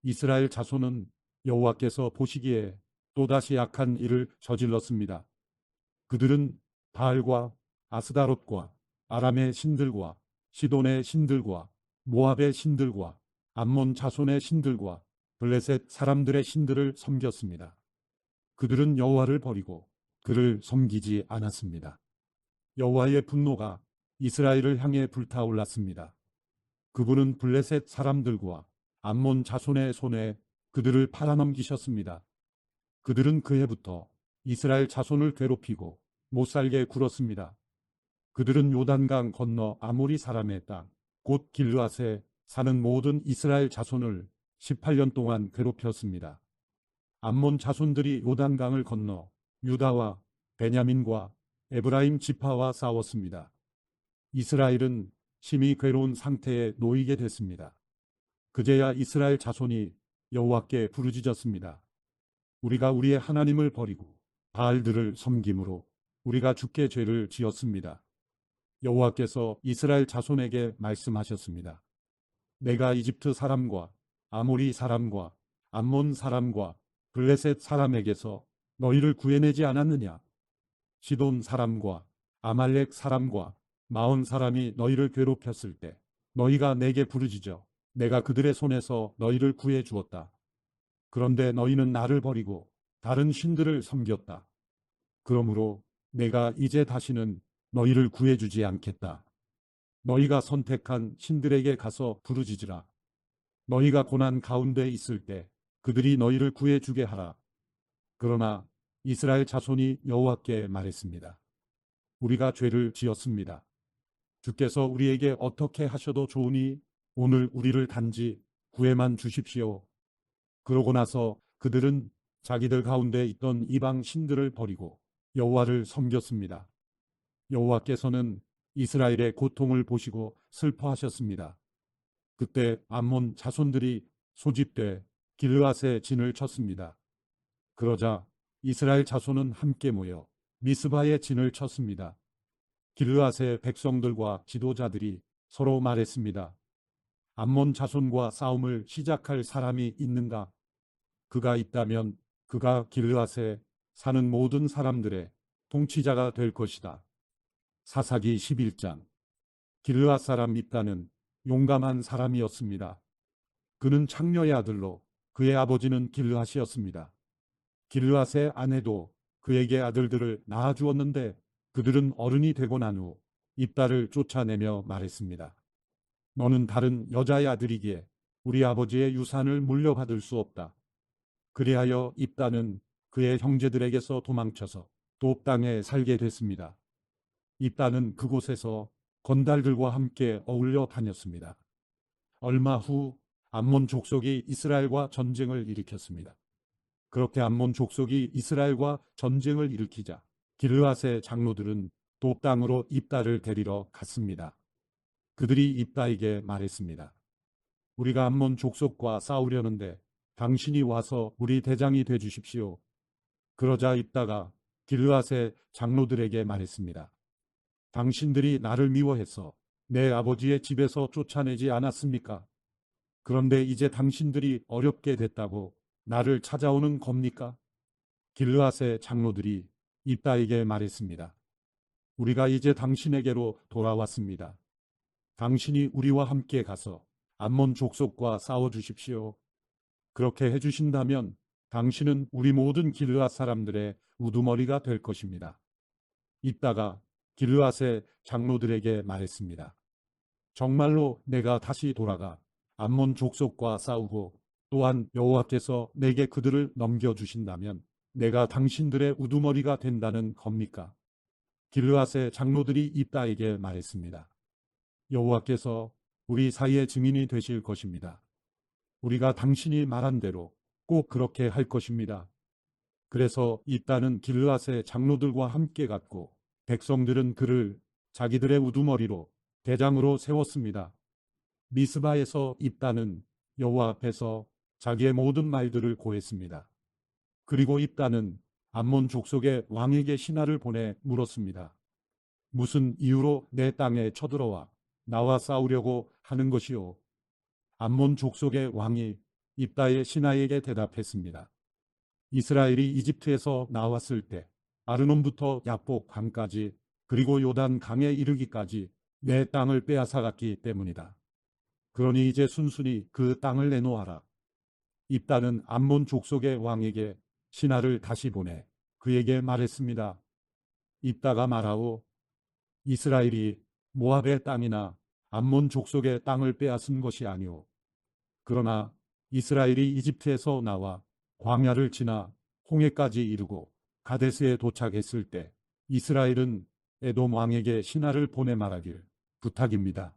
이스라엘 자손은 여호와께서 보시기에 또다시 악한 일을 저질렀습니다. 그들은 바알과 아스다롯과 아람의 신들과 시돈의 신들과 모압의 신들과 암몬 자손의 신들과 블레셋 사람들의 신들을 섬겼습니다. 그들은 여호와를 버리고 그를 섬기지 않았습니다. 여호와의 분노가 이스라엘을 향해 불타올랐습니다. 그분은 블레셋 사람들과 암몬 자손의 손에 그들을 팔아넘기셨습니다. 그들은 그해부터 이스라엘 자손을 괴롭히고 못살게 굴었습니다. 그들은 요단강 건너 아모리 사람의 땅, 곧 길르앗에 사는 모든 이스라엘 자손을 18년 동안 괴롭혔습니다. 암몬 자손들이 요단강을 건너 유다와 베냐민과 에브라임 지파와 싸웠습니다. 이스라엘은 심히 괴로운 상태에 놓이게 됐습니다. 그제야 이스라엘 자손이 여호와께 부르짖었습니다. 우리가 우리의 하나님을 버리고 바알들을 섬김으로 우리가 주께 죄를 지었습니다. 여호와께서 이스라엘 자손에게 말씀하셨습니다. 내가 이집트 사람과 아모리 사람과 암몬 사람과 블레셋 사람에게서 너희를 구해내지 않았느냐? 시돈 사람과 아말렉 사람과 마온 사람이 너희를 괴롭혔을 때 너희가 내게 부르짖어 내가 그들의 손에서 너희를 구해 주었다. 그런데 너희는 나를 버리고 다른 신들을 섬겼다. 그러므로 내가 이제 다시는 너희를 구해주지 않겠다. 너희가 선택한 신들에게 가서 부르짖으라. 너희가 고난 가운데 있을 때 그들이 너희를 구해주게 하라. 그러나 이스라엘 자손이 여호와께 말했습니다. 우리가 죄를 지었습니다. 주께서 우리에게 어떻게 하셔도 좋으니 오늘 우리를 단지 구해만 주십시오. 그러고 나서 그들은 자기들 가운데 있던 이방 신들을 버리고 여호와를 섬겼습니다. 여호와께서는 이스라엘의 고통을 보시고 슬퍼하셨습니다. 그때 암몬 자손들이 소집돼 길르앗에 진을 쳤습니다. 그러자 이스라엘 자손은 함께 모여 미스바에 진을 쳤습니다. 길르앗의 백성들과 지도자들이 서로 말했습니다. 암몬 자손과 싸움을 시작할 사람이 있는가? 그가 있다면 그가 길르앗에 사는 모든 사람들의 통치자가 될 것이다. 사사기 11장. 길르앗 사람 입다는 용감한 사람이었습니다. 그는 창녀의 아들로 그의 아버지는 길르앗이었습니다. 길르앗의 아내도 그에게 아들들을 낳아주었는데 그들은 어른이 되고 난 후 입다를 쫓아내며 말했습니다. 너는 다른 여자의 아들이기에 우리 아버지의 유산을 물려받을 수 없다. 그리하여 입다는 그의 형제들에게서 도망쳐서 돕 땅에 살게 됐습니다. 입다는 그곳에서 건달들과 함께 어울려 다녔습니다. 얼마 후 암몬 족속이 이스라엘과 전쟁을 일으켰습니다. 그렇게 암몬 족속이 이스라엘과 전쟁을 일으키자 길르앗의 장로들은 돕 땅으로 입다를 데리러 갔습니다. 그들이 입다에게 말했습니다. 우리가 암몬 족속과 싸우려는데 당신이 와서 우리 대장이 돼 주십시오. 그러자 입다가 길르앗의 장로들에게 말했습니다. 당신들이 나를 미워해서 내 아버지의 집에서 쫓아내지 않았습니까? 그런데 이제 당신들이 어렵게 됐다고 나를 찾아오는 겁니까? 길르앗의 장로들이 입다에게 말했습니다. 우리가 이제 당신에게로 돌아왔습니다. 당신이 우리와 함께 가서 암몬 족속과 싸워주십시오. 그렇게 해주신다면 당신은 우리 모든 길르앗 사람들의 우두머리가 될 것입니다. 입다가 길르앗의 장로들에게 말했습니다. 정말로 내가 다시 돌아가 암몬 족속과 싸우고 또한 여호와께서 내게 그들을 넘겨주신다면 내가 당신들의 우두머리가 된다는 겁니까? 길르앗의 장로들이 입다에게 말했습니다. 여호와께서 우리 사이의 증인이 되실 것입니다. 우리가 당신이 말한 대로 꼭 그렇게 할 것입니다. 그래서 입다는 길르앗의 장로들과 함께 갔고 백성들은 그를 자기들의 우두머리로 대장으로 세웠습니다. 미스바에서 입다는 여호와 앞에서 자기의 모든 말들을 고했습니다. 그리고 입다는 암몬 족속의 왕에게 신하를 보내 물었습니다. 무슨 이유로 내 땅에 쳐들어와 나와 싸우려고 하는 것이오? 암몬 족속의 왕이 입다의 신하에게 대답했습니다. 이스라엘이 이집트에서 나왔을 때 아르논부터 야복 강까지 그리고 요단 강에 이르기까지 내 땅을 빼앗아갔기 때문이다. 그러니 이제 순순히 그 땅을 내놓아라. 입다는 암몬 족속의 왕에게 신하를 다시 보내 그에게 말했습니다. 입다가 말하오. 이스라엘이 모압의 땅이나 암몬 족속의 땅을 빼앗은 것이 아니오. 그러나 이스라엘이 이집트에서 나와 광야를 지나 홍해까지 이르고 가데스에 도착했을 때 이스라엘은 에돔 왕에게 신하를 보내 말하길 부탁입니다.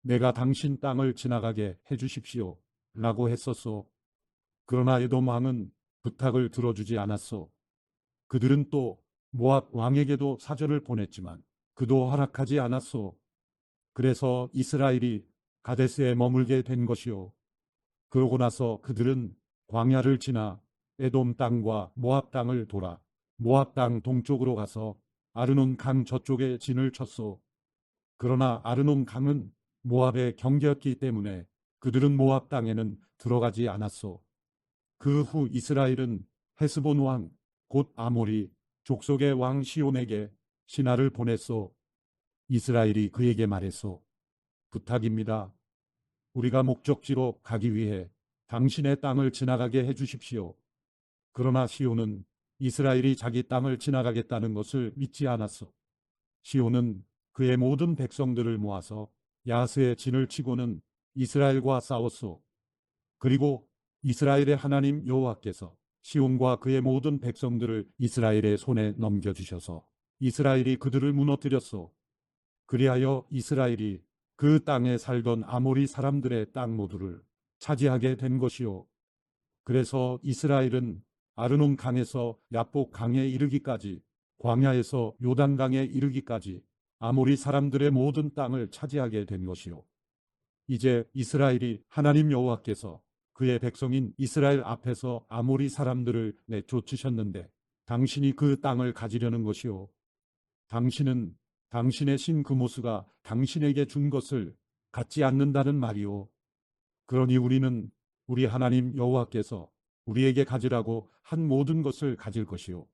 내가 당신 땅을 지나가게 해주십시오. 라고 했었소. 그러나 에돔 왕은 부탁을 들어주지 않았소. 그들은 또 모압 왕에게도 사절을 보냈지만 그도 허락하지 않았소. 그래서 이스라엘이 가데스에 머물게 된 것이오. 그러고 나서 그들은 광야를 지나 에돔 땅과 모압 땅을 돌아 모압 땅 동쪽으로 가서 아르논 강 저쪽에 진을 쳤소. 그러나 아르논 강은 모압의 경계였기 때문에 그들은 모압 땅에는 들어가지 않았소. 그 후 이스라엘은 헤스본 왕, 곧 아모리 족속의 왕 시온에게 신하를 보냈소. 이스라엘이 그에게 말했소. 부탁입니다. 우리가 목적지로 가기 위해 당신의 땅을 지나가게 해주십시오. 그러나 시온은 이스라엘이 자기 땅을 지나가겠다는 것을 믿지 않았소. 시온은 그의 모든 백성들을 모아서 야스에 진을 치고는 이스라엘과 싸웠소. 그리고 이스라엘의 하나님 여호와께서 시온과 그의 모든 백성들을 이스라엘의 손에 넘겨주셔서 이스라엘이 그들을 무너뜨렸소. 그리하여 이스라엘이 그 땅에 살던 아모리 사람들의 땅 모두를 차지하게 된 것이요. 그래서 이스라엘은 아르논 강에서 야복 강에 이르기까지 광야에서 요단 강에 이르기까지 아모리 사람들의 모든 땅을 차지하게 된 것이요. 이제 이스라엘이 하나님 여호와께서 그의 백성인 이스라엘 앞에서 아모리 사람들을 내쫓으셨는데 당신이 그 땅을 가지려는 것이요. 당신은 당신의 신 그모스가 당신에게 준 것을 갖지 않는다는 말이요. 그러니 우리는 우리 하나님 여호와께서 우리에게 가지라고 한 모든 것을 가질 것이요.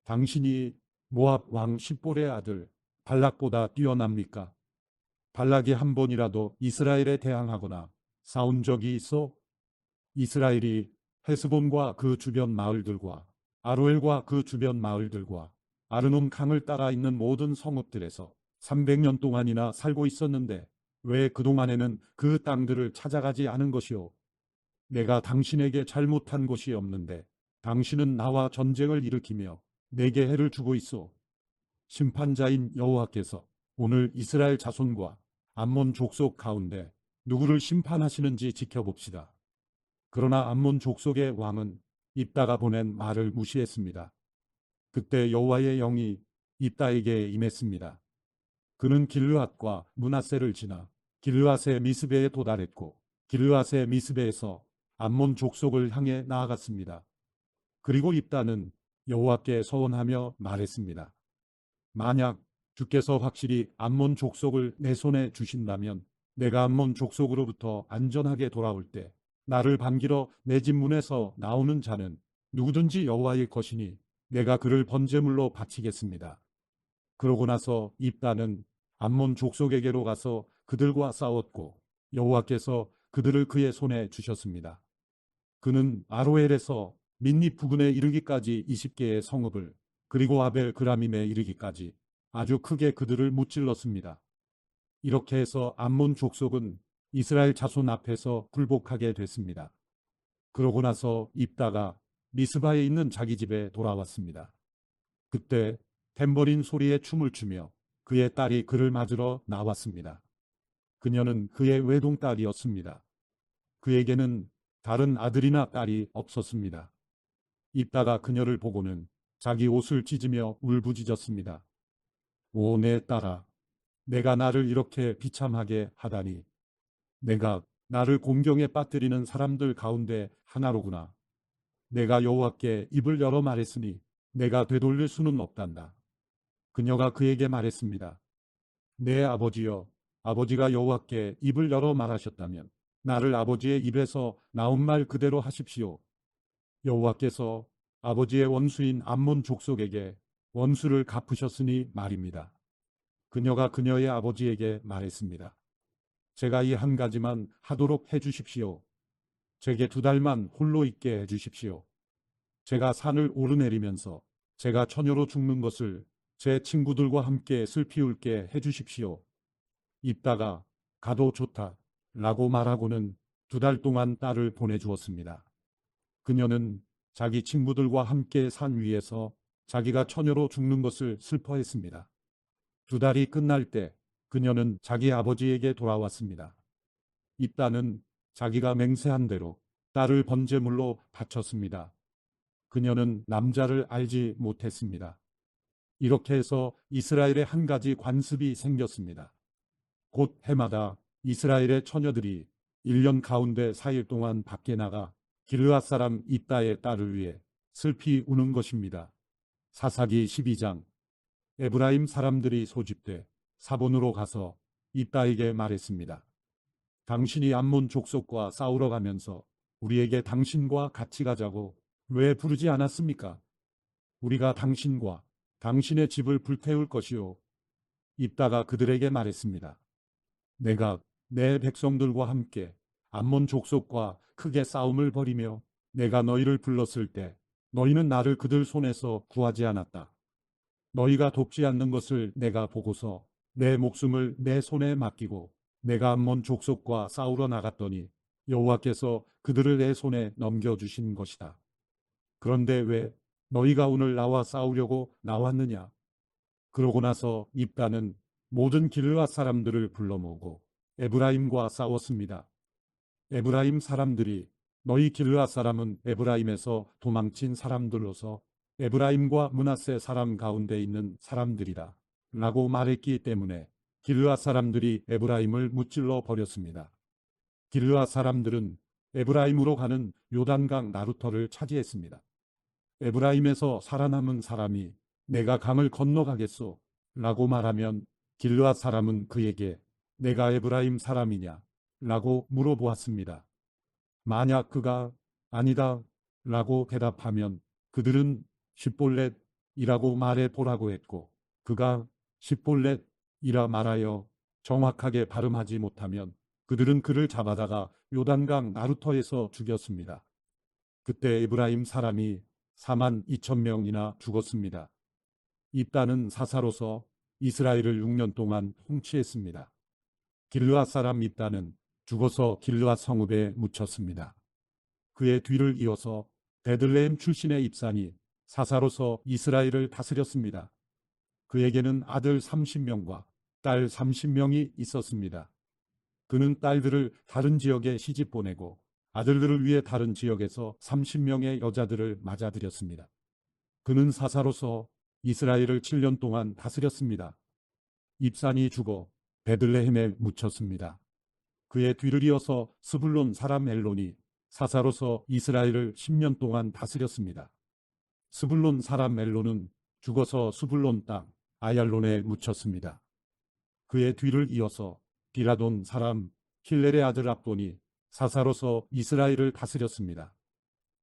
당신이 모압 왕 십볼의 아들 발락보다 뛰어납니까? 발락이 한 번이라도 이스라엘에 대항하거나 싸운 적이 있어? 이스라엘이 헤스본과 그 주변 마을들과 아로엘과 그 주변 마을들과 아르논 강을 따라 있는 모든 성읍들에서 300년 동안이나 살고 있었는데 왜 그동안에는 그 땅들을 찾아가지 않은 것이오? 내가 당신에게 잘못한 것이 없는데 당신은 나와 전쟁을 일으키며 내게 해를 주고 있어. 심판자인 여호와께서 오늘 이스라엘 자손과 암몬 족속 가운데 누구를 심판하시는지 지켜봅시다. 그러나 암몬 족속의 왕은 입다가 보낸 말을 무시했습니다. 그때 여호와의 영이 입다에게 임했습니다. 그는 길르앗과 므낫세를 지나 길르앗의 미스베에 도달했고 길르앗의 미스베에서 암몬 족속을 향해 나아갔습니다. 그리고 입다는 여호와께 서원하며 말했습니다. 만약 주께서 확실히 암몬 족속을 내 손에 주신다면 내가 암몬 족속으로부터 안전하게 돌아올 때 나를 반기러 내 집 문에서 나오는 자는 누구든지 여호와의 것이니 내가 그를 번제물로 바치겠습니다. 그러고 나서 입다는 암몬 족속에게로 가서 그들과 싸웠고 여호와께서 그들을 그의 손에 주셨습니다. 그는 아로엘에서 민니 부근에 이르기까지 20개의 성읍을 그리고 아벨 그라밈에 이르기까지 아주 크게 그들을 무찔렀습니다. 이렇게 해서 암몬 족속은 이스라엘 자손 앞에서 굴복하게 됐습니다. 그러고 나서 입다가 미스바에 있는 자기 집에 돌아왔습니다. 그때 탬버린 소리에 춤을 추며 그의 딸이 그를 맞으러 나왔습니다. 그녀는 그의 외동딸이었습니다. 그에게는 다른 아들이나 딸이 없었습니다. 입다가 그녀를 보고는 자기 옷을 찢으며 울부짖었습니다. 오, 내 딸아, 내가 나를 이렇게 비참하게 하다니. 내가 나를 공경에 빠뜨리는 사람들 가운데 하나로구나. 내가 여호와께 입을 열어 말했으니 내가 되돌릴 수는 없단다. 그녀가 그에게 말했습니다. 내 아버지여, 아버지가 여호와께 입을 열어 말하셨다면 나를 아버지의 입에서 나온 말 그대로 하십시오. 여호와께서 아버지의 원수인 암몬 족속에게 원수를 갚으셨으니 말입니다. 그녀가 그녀의 아버지에게 말했습니다. 제가 이 한 가지만 하도록 해주십시오. 제게 2달만 홀로 있게 해주십시오. 제가 산을 오르내리면서 제가 처녀로 죽는 것을 제 친구들과 함께 슬피 울게 해주십시오. 입다가 가도 좋다 라고 말하고는 2달 동안 딸을 보내주었습니다. 그녀는 자기 친구들과 함께 산 위에서 자기가 처녀로 죽는 것을 슬퍼했습니다. 2달이 끝날 때 그녀는 자기 아버지에게 돌아왔습니다. 입다는 자기가 맹세한 대로 딸을 번제물로 바쳤습니다. 그녀는 남자를 알지 못했습니다. 이렇게 해서 이스라엘에 한 가지 관습이 생겼습니다. 곧 해마다 이스라엘의 처녀들이 1년 가운데 4일 동안 밖에 나가 길르앗 사람 입다의 딸을 위해 슬피 우는 것입니다. 사사기 12장. 에브라임 사람들이 소집돼 사본으로 가서 입다에게 말했습니다. 당신이 암몬 족속과 싸우러 가면서 우리에게 당신과 같이 가자고 왜 부르지 않았습니까? 우리가 당신과 당신의 집을 불태울 것이요. 입다가 그들에게 말했습니다. 내가 내 백성들과 함께 암몬 족속과 크게 싸움을 벌이며 내가 너희를 불렀을 때 너희는 나를 그들 손에서 구하지 않았다. 너희가 돕지 않는 것을 내가 보고서 내 목숨을 내 손에 맡기고 내가 암몬 족속과 싸우러 나갔더니 여호와께서 그들을 내 손에 넘겨주신 것이다. 그런데 왜 너희가 오늘 나와 싸우려고 나왔느냐? 그러고 나서 입다는 모든 길르앗 사람들을 불러 모으고 에브라임과 싸웠습니다. 에브라임 사람들이 너희 길르앗 사람은 에브라임에서 도망친 사람들로서 에브라임과 므낫세 사람 가운데 있는 사람들이다 라고 말했기 때문에 길르앗 사람들이 에브라임을 무찔러 버렸습니다. 길르앗 사람들은 에브라임으로 가는 요단강 나루터를 차지했습니다. 에브라임에서 살아남은 사람이 내가 강을 건너가겠소 라고 말하면 길르앗 사람은 그에게 내가 에브라임 사람이냐 라고 물어보았습니다. 만약 그가 아니다 라고 대답하면 그들은 십볼렛이라고 말해 보라고 했고 그가 십볼렛이라 말하여 정확하게 발음하지 못하면 그들은 그를 잡아다가 요단강 나루터에서 죽였습니다. 그때 에브라임 사람이 42,000명이나 죽었습니다. 입다는 사사로서 이스라엘을 6년 동안 통치했습니다. 길르앗 사람 입다는 죽어서 길르앗 성읍에 묻혔습니다. 그의 뒤를 이어서 베들레헴 출신의 입산이 사사로서 이스라엘을 다스렸습니다. 그에게는 아들 30명과 딸 30명이 있었습니다. 그는 딸들을 다른 지역에 시집 보내고 아들들을 위해 다른 지역에서 30명의 여자들을 맞아들였습니다. 그는 사사로서 이스라엘을 7년 동안 다스렸습니다. 입산이 죽어 베들레헴에 묻혔습니다. 그의 뒤를 이어서 스불론 사람 엘론이 사사로서 이스라엘을 10년 동안 다스렸습니다. 스불론 사람 엘론은 죽어서 스불론 땅 아얄론에 묻혔습니다. 그의 뒤를 이어서 비라돈 사람 힐렐의 아들 압돈이 사사로서 이스라엘을 다스렸습니다.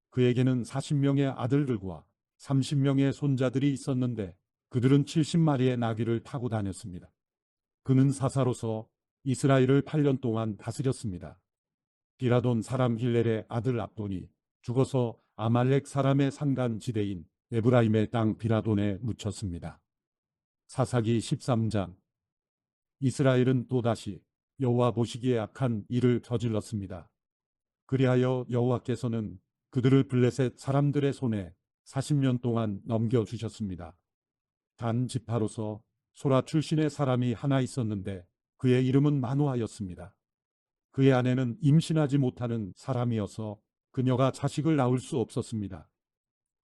그에게는 40명의 아들들과 30명의 손자들이 있었는데 그들은 70마리의 나귀를 타고 다녔습니다. 그는 사사로서 이스라엘을 8년 동안 다스렸습니다. 비라돈 사람 힐렐의 아들 압돈이 죽어서 아말렉 사람의 산간 지대인 에브라임의 땅 비라돈에 묻혔습니다. 사사기 13장. 이스라엘은 또다시 여호와 보시기에 악한 일을 저질렀습니다. 그리하여 여호와께서는 그들을 블레셋 사람들의 손에 40년 동안 넘겨주셨습니다. 단 지파로서 소라 출신의 사람이 하나 있었는데 그의 이름은 마노아였습니다. 그의 아내는 임신하지 못하는 사람이어서 그녀가 자식을 낳을 수 없었습니다.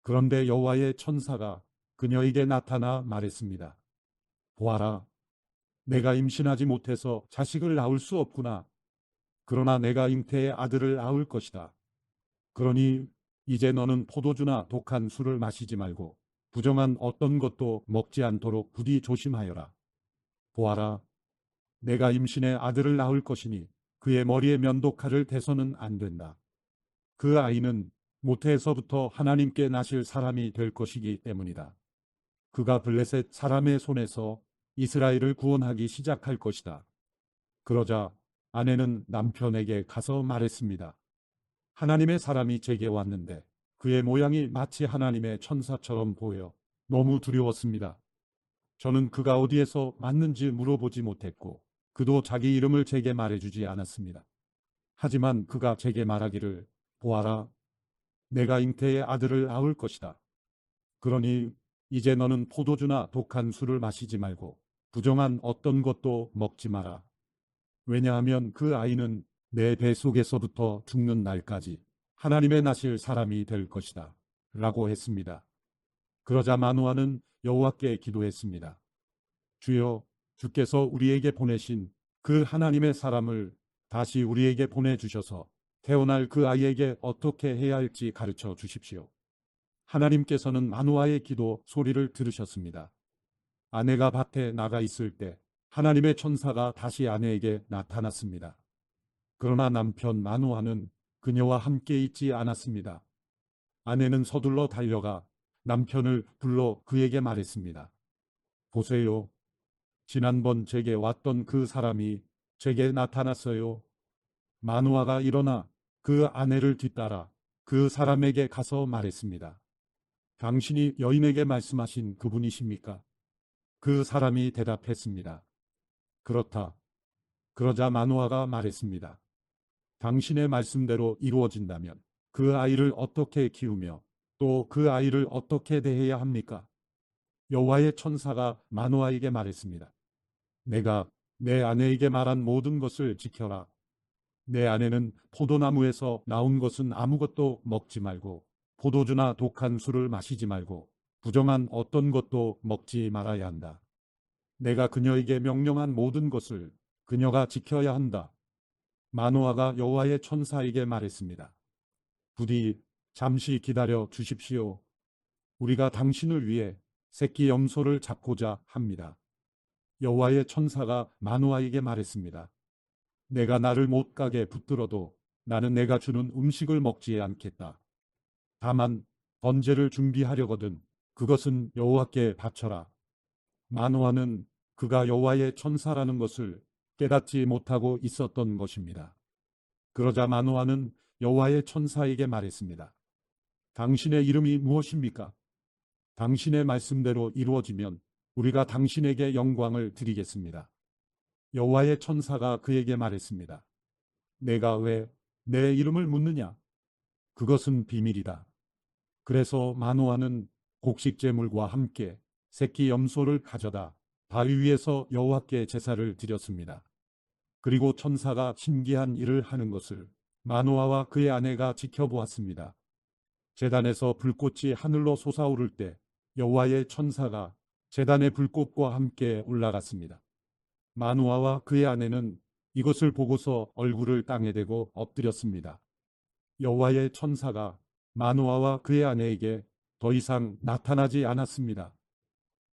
그런데 여호와의 천사가 그녀에게 나타나 말했습니다. 보아라, 내가 임신하지 못해서 자식을 낳을 수 없구나. 그러나 내가 잉태의 아들을 낳을 것이다. 그러니 이제 너는 포도주나 독한 술을 마시지 말고 부정한 어떤 것도 먹지 않도록 부디 조심하여라. 보아라, 내가 임신의 아들을 낳을 것이니 그의 머리에 면도칼을 대서는 안 된다. 그 아이는 모태에서부터 하나님께 나실 사람이 될 것이기 때문이다. 그가 블레셋 사람의 손에서 이스라엘을 구원하기 시작할 것이다. 그러자 아내는 남편에게 가서 말했습니다. 하나님의 사람이 제게 왔는데 그의 모양이 마치 하나님의 천사처럼 보여 너무 두려웠습니다. 저는 그가 어디에서 왔는지 물어보지 못했고 그도 자기 이름을 제게 말해주지 않았습니다. 하지만 그가 제게 말하기를 보아라, 내가 잉태의 아들을 낳을 것이다. 그러니 이제 너는 포도주나 독한 술을 마시지 말고 부정한 어떤 것도 먹지 마라. 왜냐하면 그 아이는 내 뱃속에서부터 죽는 날까지 하나님의 나실 사람이 될 것이다. 라고 했습니다. 그러자 마노아는 여호와께 기도했습니다. 주여, 주께서 우리에게 보내신 그 하나님의 사람을 다시 우리에게 보내주셔서 태어날 그 아이에게 어떻게 해야 할지 가르쳐 주십시오. 하나님께서는 마노아의 기도 소리를 들으셨습니다. 아내가 밭에 나가 있을 때 하나님의 천사가 다시 아내에게 나타났습니다. 그러나 남편 마노아는 그녀와 함께 있지 않았습니다. 아내는 서둘러 달려가 남편을 불러 그에게 말했습니다. 보세요. 지난번 제게 왔던 그 사람이 제게 나타났어요. 마노아가 일어나 그 아내를 뒤따라 그 사람에게 가서 말했습니다. 당신이 여인에게 말씀하신 그분이십니까? 그 사람이 대답했습니다. 그렇다. 그러자 마노아가 말했습니다. 당신의 말씀대로 이루어진다면 그 아이를 어떻게 키우며 또 그 아이를 어떻게 대해야 합니까? 여호와의 천사가 마노아에게 말했습니다. 내가 내 아내에게 말한 모든 것을 지켜라. 내 아내는 포도나무에서 나온 것은 아무것도 먹지 말고 포도주나 독한 술을 마시지 말고 부정한 어떤 것도 먹지 말아야 한다. 내가 그녀에게 명령한 모든 것을 그녀가 지켜야 한다. 마노아가 여호와의 천사에게 말했습니다. 부디 잠시 기다려 주십시오. 우리가 당신을 위해 새끼 염소를 잡고자 합니다. 여호와의 천사가 마노아에게 말했습니다. 내가 나를 못 가게 붙들어도 나는 내가 주는 음식을 먹지 않겠다. 다만 번제를 준비하려거든 그것은 여호와께 바쳐라. 마노아는 그가 여호와의 천사라는 것을 깨닫지 못하고 있었던 것입니다. 그러자 마노아는 여호와의 천사에게 말했습니다. 당신의 이름이 무엇입니까? 당신의 말씀대로 이루어지면 우리가 당신에게 영광을 드리겠습니다. 여호와의 천사가 그에게 말했습니다. 내가 왜 내 이름을 묻느냐? 그것은 비밀이다. 그래서 마노아는 곡식제물과 함께 새끼 염소를 가져다 바위 위에서 여호와께 제사를 드렸습니다. 그리고 천사가 신기한 일을 하는 것을 마노아와 그의 아내가 지켜보았습니다. 제단에서 불꽃이 하늘로 솟아오를 때 여호와의 천사가 제단의 불꽃과 함께 올라갔습니다. 마노아와 그의 아내는 이것을 보고서 얼굴을 땅에 대고 엎드렸습니다. 여호와의 천사가 마노아와 그의 아내에게 더 이상 나타나지 않았습니다.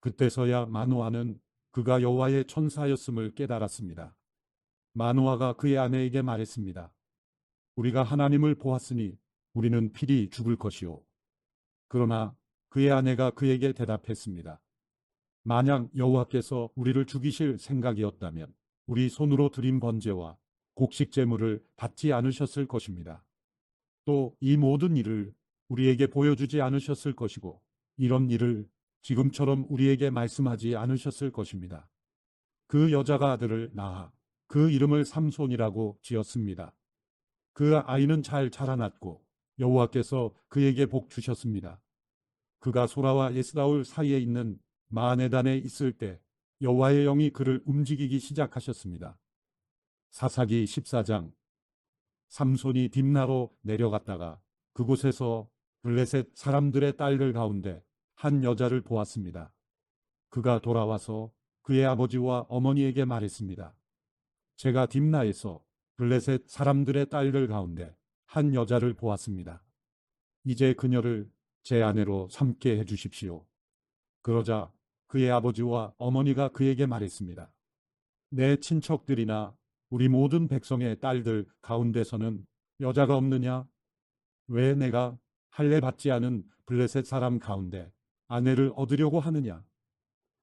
그때서야 마노아는 그가 여호와의 천사였음을 깨달았습니다. 마노아가 그의 아내에게 말했습니다. 우리가 하나님을 보았으니 우리는 필히 죽을 것이오. 그러나 그의 아내가 그에게 대답했습니다. 만약 여호와께서 우리를 죽이실 생각이었다면 우리 손으로 드린 번제와 곡식 제물을 받지 않으셨을 것입니다. 또 이 모든 일을 우리에게 보여주지 않으셨을 것이고 이런 일을 지금처럼 우리에게 말씀하지 않으셨을 것입니다. 그 여자가 아들을 낳아 그 이름을 삼손이라고 지었습니다. 그 아이는 잘 자라났고 여호와께서 그에게 복 주셨습니다. 그가 소라와 에스다올 사이에 있는 마하네단에 있을 때 여호와의 영이 그를 움직이기 시작하셨습니다. 사사기 14장. 삼손이 딥나로 내려갔다가 그곳에서 블레셋 사람들의 딸들 가운데 한 여자를 보았습니다. 그가 돌아와서 그의 아버지와 어머니에게 말했습니다. 제가 딥나에서 블레셋 사람들의 딸들 가운데 한 여자를 보았습니다. 이제 그녀를 제 아내로 삼게 해주십시오. 그러자 그의 아버지와 어머니가 그에게 말했습니다. 내 친척들이나 우리 모든 백성의 딸들 가운데서는 여자가 없느냐? 왜 내가 할례 받지 않은 블레셋 사람 가운데 아내를 얻으려고 하느냐?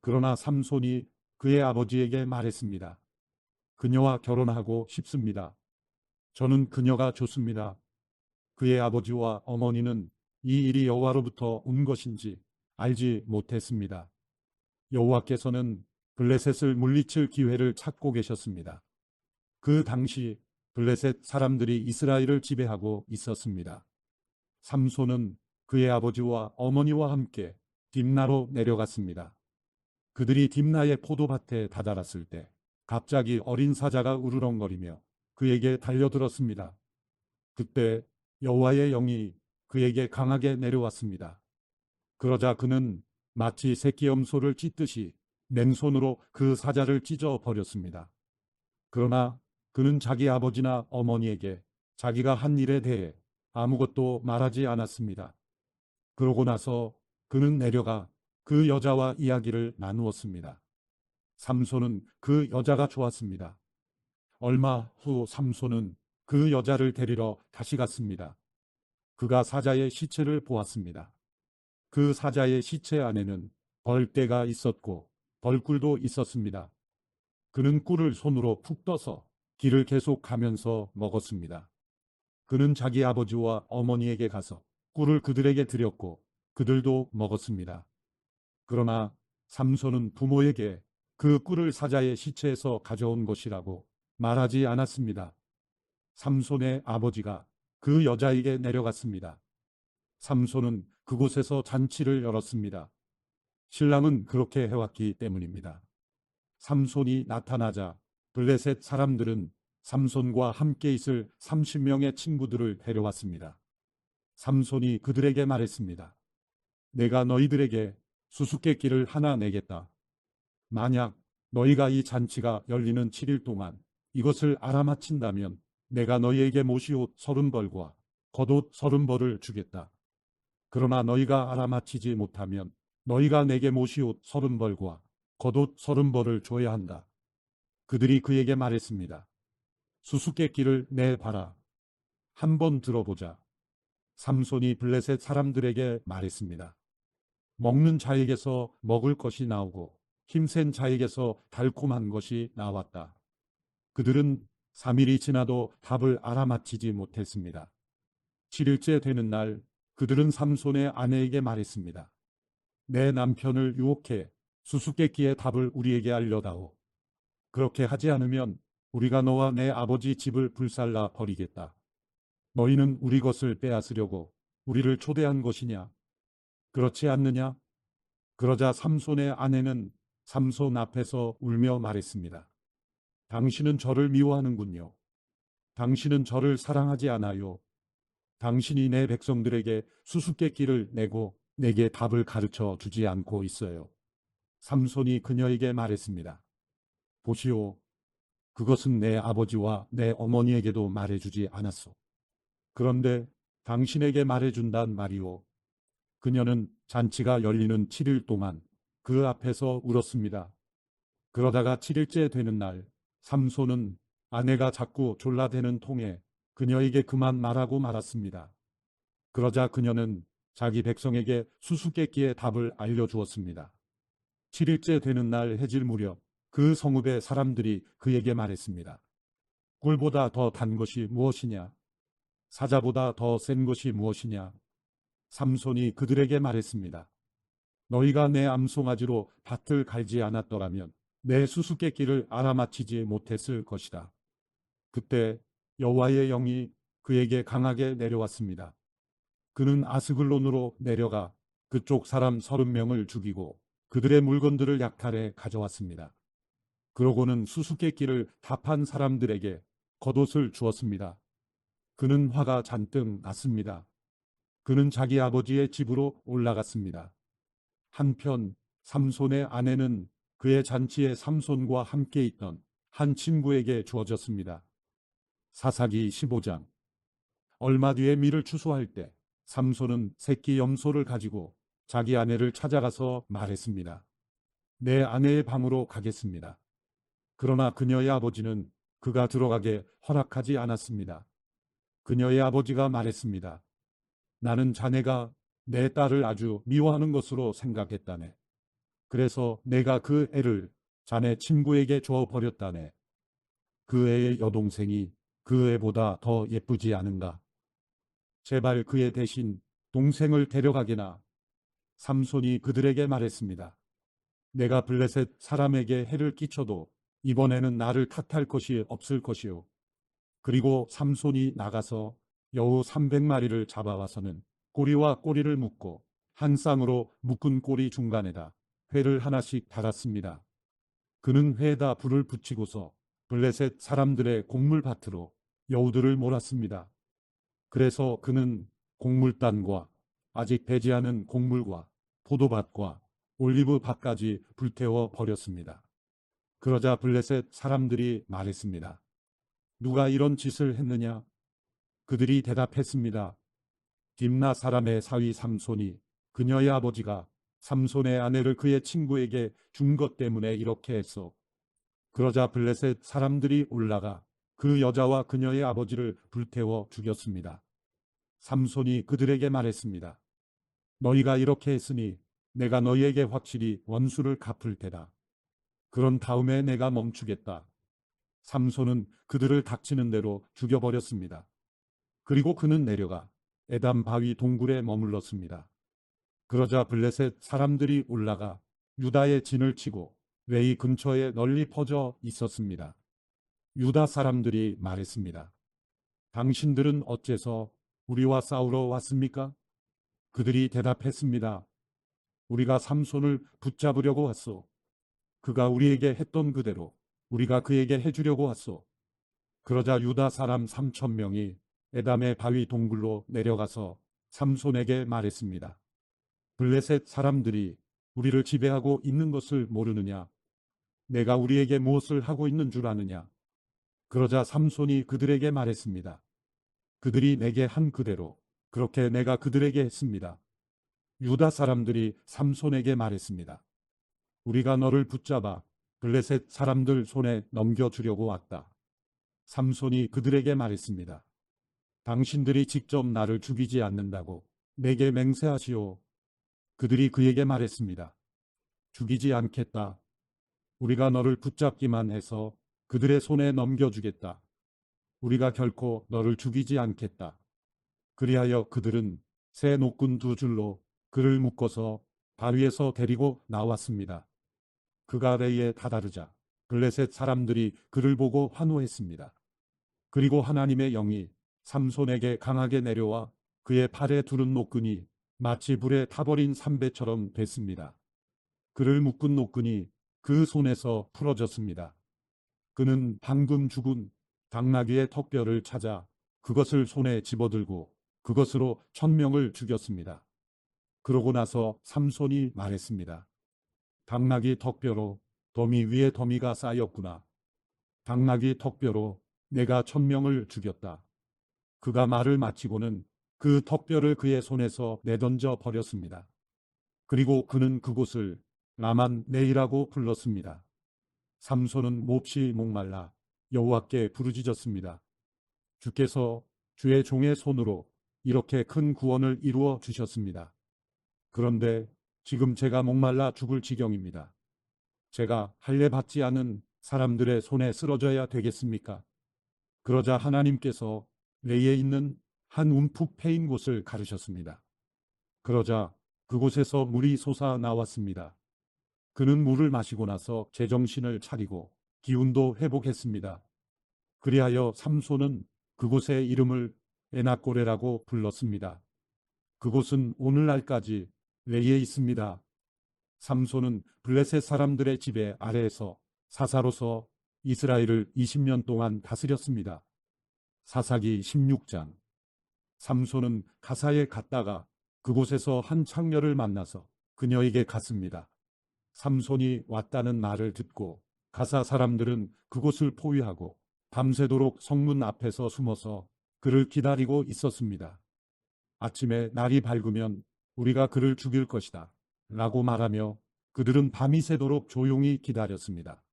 그러나 삼손이 그의 아버지에게 말했습니다. 그녀와 결혼하고 싶습니다. 저는 그녀가 좋습니다. 그의 아버지와 어머니는 이 일이 여호와로부터 온 것인지 알지 못했습니다. 여호와께서는 블레셋을 물리칠 기회를 찾고 계셨습니다. 그 당시 블레셋 사람들이 이스라엘을 지배하고 있었습니다. 삼손은 그의 아버지와 어머니와 함께 딥나로 내려갔습니다. 그들이 딥나의 포도밭에 다다랐을 때 갑자기 어린 사자가 우르렁거리며 그에게 달려들었습니다. 그때 여호와의 영이 그에게 강하게 내려왔습니다. 그러자 그는 마치 새끼 염소를 찢듯이 맨손으로 그 사자를 찢어 버렸습니다. 그러나 그는 자기 아버지나 어머니에게 자기가 한 일에 대해 아무것도 말하지 않았습니다. 그러고 나서 그는 내려가 그 여자와 이야기를 나누었습니다. 삼손은 그 여자가 좋았습니다. 얼마 후 삼손은 그 여자를 데리러 다시 갔습니다. 그가 사자의 시체를 보았습니다. 그 사자의 시체 안에는 벌떼가 있었고 벌꿀도 있었습니다. 그는 꿀을 손으로 푹 떠서 길을 계속 가면서 먹었습니다. 그는 자기 아버지와 어머니에게 가서 꿀을 그들에게 드렸고 그들도 먹었습니다. 그러나 삼손은 부모에게 그 꿀을 사자의 시체에서 가져온 것이라고 말하지 않았습니다. 삼손의 아버지가 그 여자에게 내려갔습니다. 삼손은 그곳에서 잔치를 열었습니다. 신랑은 그렇게 해왔기 때문입니다. 삼손이 나타나자 블레셋 사람들은 삼손과 함께 있을 30명의 친구들을 데려왔습니다. 삼손이 그들에게 말했습니다. 내가 너희들에게 수수께끼를 하나 내겠다. 만약 너희가 이 잔치가 열리는 7일 동안 이것을 알아맞힌다면 내가 너희에게 모시옷 30벌과 겉옷 30벌을 주겠다. 그러나 너희가 알아맞히지 못하면 너희가 내게 모시옷 30벌과 겉옷 30벌을 줘야 한다. 그들이 그에게 말했습니다. 수수께끼를 내봐라. 한번 들어보자. 삼손이 블레셋 사람들에게 말했습니다. 먹는 자에게서 먹을 것이 나오고 힘센 자에게서 달콤한 것이 나왔다. 그들은 3일이 지나도 답을 알아맞히지 못했습니다. 7일째 되는 날 그들은 삼손의 아내에게 말했습니다. 내 남편을 유혹해 수수께끼의 답을 우리에게 알려다오. 그렇게 하지 않으면 우리가 너와 내 아버지 집을 불살라 버리겠다. 너희는 우리 것을 빼앗으려고 우리를 초대한 것이냐? 그렇지 않느냐? 그러자 삼손의 아내는 삼손 앞에서 울며 말했습니다. 당신은 저를 미워하는군요. 당신은 저를 사랑하지 않아요. 당신이 내 백성들에게 수수께끼를 내고 내게 답을 가르쳐 주지 않고 있어요. 삼손이 그녀에게 말했습니다. 보시오. 그것은 내 아버지와 내 어머니에게도 말해주지 않았소. 그런데 당신에게 말해준단 말이오. 그녀는 잔치가 열리는 7일 동안 그 앞에서 울었습니다. 그러다가 7일째 되는 날 삼손은 아내가 자꾸 졸라대는 통에 그녀에게 그만 말하고 말았습니다. 그러자 그녀는 자기 백성에게 수수께끼의 답을 알려주었습니다. 7일째 되는 날 해질 무렵 그 성읍의 사람들이 그에게 말했습니다. 꿀보다 더 단 것이 무엇이냐? 사자보다 더 센 것이 무엇이냐? 삼손이 그들에게 말했습니다. 너희가 내 암송아지로 밭을 갈지 않았더라면 내 수수께끼를 알아맞히지 못했을 것이다. 그때 여호와의 영이 그에게 강하게 내려왔습니다. 그는 아스글론으로 내려가 그쪽 사람 30명을 죽이고 그들의 물건들을 약탈해 가져왔습니다. 그러고는 수수께끼를 답한 사람들에게 겉옷을 주었습니다. 그는 화가 잔뜩 났습니다. 그는 자기 아버지의 집으로 올라갔습니다. 한편 삼손의 아내는 그의 잔치에 삼손과 함께 있던 한 친구에게 주어졌습니다. 사사기 15장. 얼마 뒤에 밀을 추수할 때 삼손은 새끼 염소를 가지고 자기 아내를 찾아가서 말했습니다. 내 아내의 방으로 가겠습니다. 그러나 그녀의 아버지는 그가 들어가게 허락하지 않았습니다. 그녀의 아버지가 말했습니다. 나는 자네가 내 딸을 아주 미워하는 것으로 생각했다네. 그래서 내가 그 애를 자네 친구에게 줘버렸다네. 그 애의 여동생이 그 애보다 더 예쁘지 않은가? 제발 그애 대신 동생을 데려가게나. 삼손이 그들에게 말했습니다. 내가 블레셋 사람에게 해를 끼쳐도 이번에는 나를 탓할 것이 없을 것이요. 그리고 삼손이 나가서 여우 300마리를 잡아와서는 꼬리와 꼬리를 묶고 한 쌍으로 묶은 꼬리 중간에다 회를 하나씩 달았습니다. 그는 회에다 불을 붙이고서 블레셋 사람들의 곡물밭으로 여우들을 몰았습니다. 그래서 그는 곡물단과 아직 배지 않은 곡물과 포도밭과 올리브밭까지 불태워 버렸습니다. 그러자 블레셋 사람들이 말했습니다. 누가 이런 짓을 했느냐? 그들이 대답했습니다. 딥나 사람의 사위 삼손이 그녀의 아버지가 삼손의 아내를 그의 친구에게 준 것 때문에 이렇게 했어. 그러자 블레셋 사람들이 올라가 그 여자와 그녀의 아버지를 불태워 죽였습니다. 삼손이 그들에게 말했습니다. 너희가 이렇게 했으니 내가 너희에게 확실히 원수를 갚을 테다. 그런 다음에 내가 멈추겠다. 삼손은 그들을 닥치는 대로 죽여버렸습니다. 그리고 그는 내려가 에담 바위 동굴에 머물렀습니다. 그러자 블레셋 사람들이 올라가 유다의 진을 치고 웨이 근처에 널리 퍼져 있었습니다. 유다 사람들이 말했습니다. 당신들은 어째서 우리와 싸우러 왔습니까? 그들이 대답했습니다. 우리가 삼손을 붙잡으려고 왔소. 그가 우리에게 했던 그대로 우리가 그에게 해주려고 왔소. 그러자 유다 사람 3,000명이 에담의 바위 동굴로 내려가서 삼손에게 말했습니다. 블레셋 사람들이 우리를 지배하고 있는 것을 모르느냐? 내가 우리에게 무엇을 하고 있는 줄 아느냐? 그러자 삼손이 그들에게 말했습니다. 그들이 내게 한 그대로 그렇게 내가 그들에게 했습니다. 유다 사람들이 삼손에게 말했습니다. 우리가 너를 붙잡아 블레셋 사람들 손에 넘겨주려고 왔다. 삼손이 그들에게 말했습니다. 당신들이 직접 나를 죽이지 않는다고 내게 맹세하시오. 그들이 그에게 말했습니다. 죽이지 않겠다. 우리가 너를 붙잡기만 해서 그들의 손에 넘겨주겠다. 우리가 결코 너를 죽이지 않겠다. 그리하여 그들은 새 노끈 2줄로 그를 묶어서 바위에서 데리고 나왔습니다. 그가 레이에 다다르자 블레셋 사람들이 그를 보고 환호했습니다. 그리고 하나님의 영이 삼손에게 강하게 내려와 그의 팔에 두른 노끈이 마치 불에 타버린 삼배처럼 됐습니다. 그를 묶은 노끈이 그 손에서 풀어졌습니다. 그는 방금 죽은 당나귀의 턱뼈를 찾아 그것을 손에 집어들고 그것으로 1,000명을 죽였습니다. 그러고 나서 삼손이 말했습니다. 당나귀 턱뼈로 더미 위에 더미가 쌓였구나. 당나귀 턱뼈로 내가 1,000명을 죽였다. 그가 말을 마치고는 그 턱뼈를 그의 손에서 내던져 버렸습니다. 그리고 그는 그곳을 라만 네이라고 불렀습니다. 삼손은 몹시 목말라 여호와께 부르짖었습니다. 주께서 주의 종의 손으로 이렇게 큰 구원을 이루어 주셨습니다. 그런데 지금 제가 목말라 죽을 지경입니다. 제가 할례 받지 않은 사람들의 손에 쓰러져야 되겠습니까? 그러자 하나님께서 레이에 있는 한 움푹 패인 곳을 가르셨습니다. 그러자 그곳에서 물이 솟아 나왔습니다. 그는 물을 마시고 나서 제정신을 차리고 기운도 회복했습니다. 그리하여 삼손은 그곳의 이름을 에나꼬레라고 불렀습니다. 그곳은 오늘날까지 레이에 있습니다. 삼손은 블레셋 사람들의 지배 아래에서 사사로서 이스라엘을 20년 동안 다스렸습니다. 사사기 16장. 삼손은 가사에 갔다가 그곳에서 한 창녀를 만나서 그녀에게 갔습니다. 삼손이 왔다는 말을 듣고 가사 사람들은 그곳을 포위하고 밤새도록 성문 앞에서 숨어서 그를 기다리고 있었습니다. 아침에 날이 밝으면 우리가 그를 죽일 것이다 라고 말하며 그들은 밤이 새도록 조용히 기다렸습니다.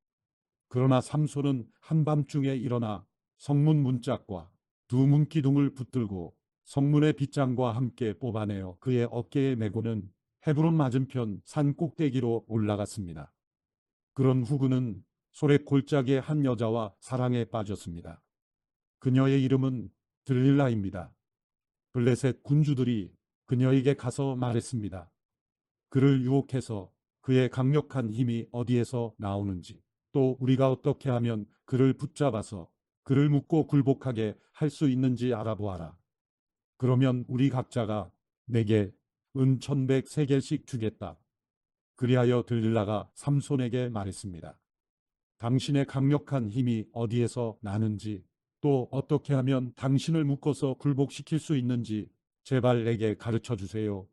그러나 삼손은 한밤중에 일어나 성문 문짝과 두 문기둥을 붙들고 성문의 빗장과 함께 뽑아내어 그의 어깨에 메고는 헤브론 맞은편 산 꼭대기로 올라갔습니다. 그런 후 그는 소래 골짜기의 한 여자와 사랑에 빠졌습니다. 그녀의 이름은 들릴라입니다. 블레셋 군주들이 그녀에게 가서 말했습니다. 그를 유혹해서 그의 강력한 힘이 어디에서 나오는지, 또 우리가 어떻게 하면 그를 붙잡아서 그를 묶고 굴복하게 할 수 있는지 알아보아라. 그러면 우리 각자가 내게 은 1,100세겔씩 주겠다. 그리하여 들릴라가 삼손에게 말했습니다. 당신의 강력한 힘이 어디에서 나는지, 또 어떻게 하면 당신을 묶어서 굴복시킬 수 있는지 제발 내게 가르쳐 주세요.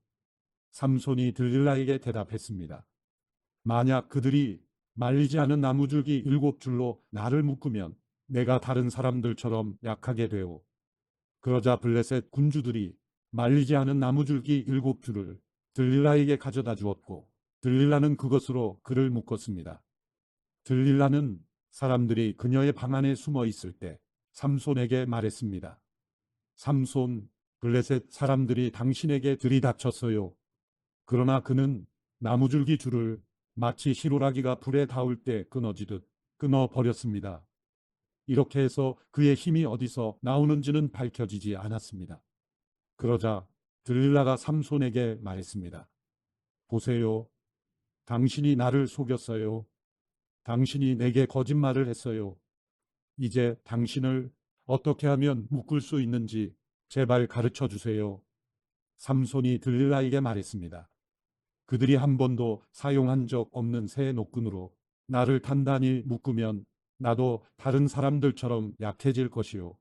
삼손이 들릴라에게 대답했습니다. 만약 그들이 말리지 않은 나무줄기 7줄로 나를 묶으면 내가 다른 사람들처럼 약하게 되오. 그러자 블레셋 군주들이 말리지 않은 나무줄기 7줄을 들릴라에게 가져다 주었고 들릴라는 그것으로 그를 묶었습니다. 들릴라는 사람들이 그녀의 방 안에 숨어 있을 때 삼손에게 말했습니다. 삼손, 블레셋 사람들이 당신에게 들이닥쳤어요. 그러나 그는 나무줄기 줄을 마치 시로라기가 불에 닿을 때 끊어지듯 끊어버렸습니다. 이렇게 해서 그의 힘이 어디서 나오는지는 밝혀지지 않았습니다. 그러자 들릴라가 삼손에게 말했습니다. 보세요. 당신이 나를 속였어요. 당신이 내게 거짓말을 했어요. 이제 당신을 어떻게 하면 묶을 수 있는지 제발 가르쳐 주세요. 삼손이 들릴라에게 말했습니다. 그들이 한 번도 사용한 적 없는 새 노끈으로 나를 단단히 묶으면 나도 다른 사람들처럼 약해질 것이요.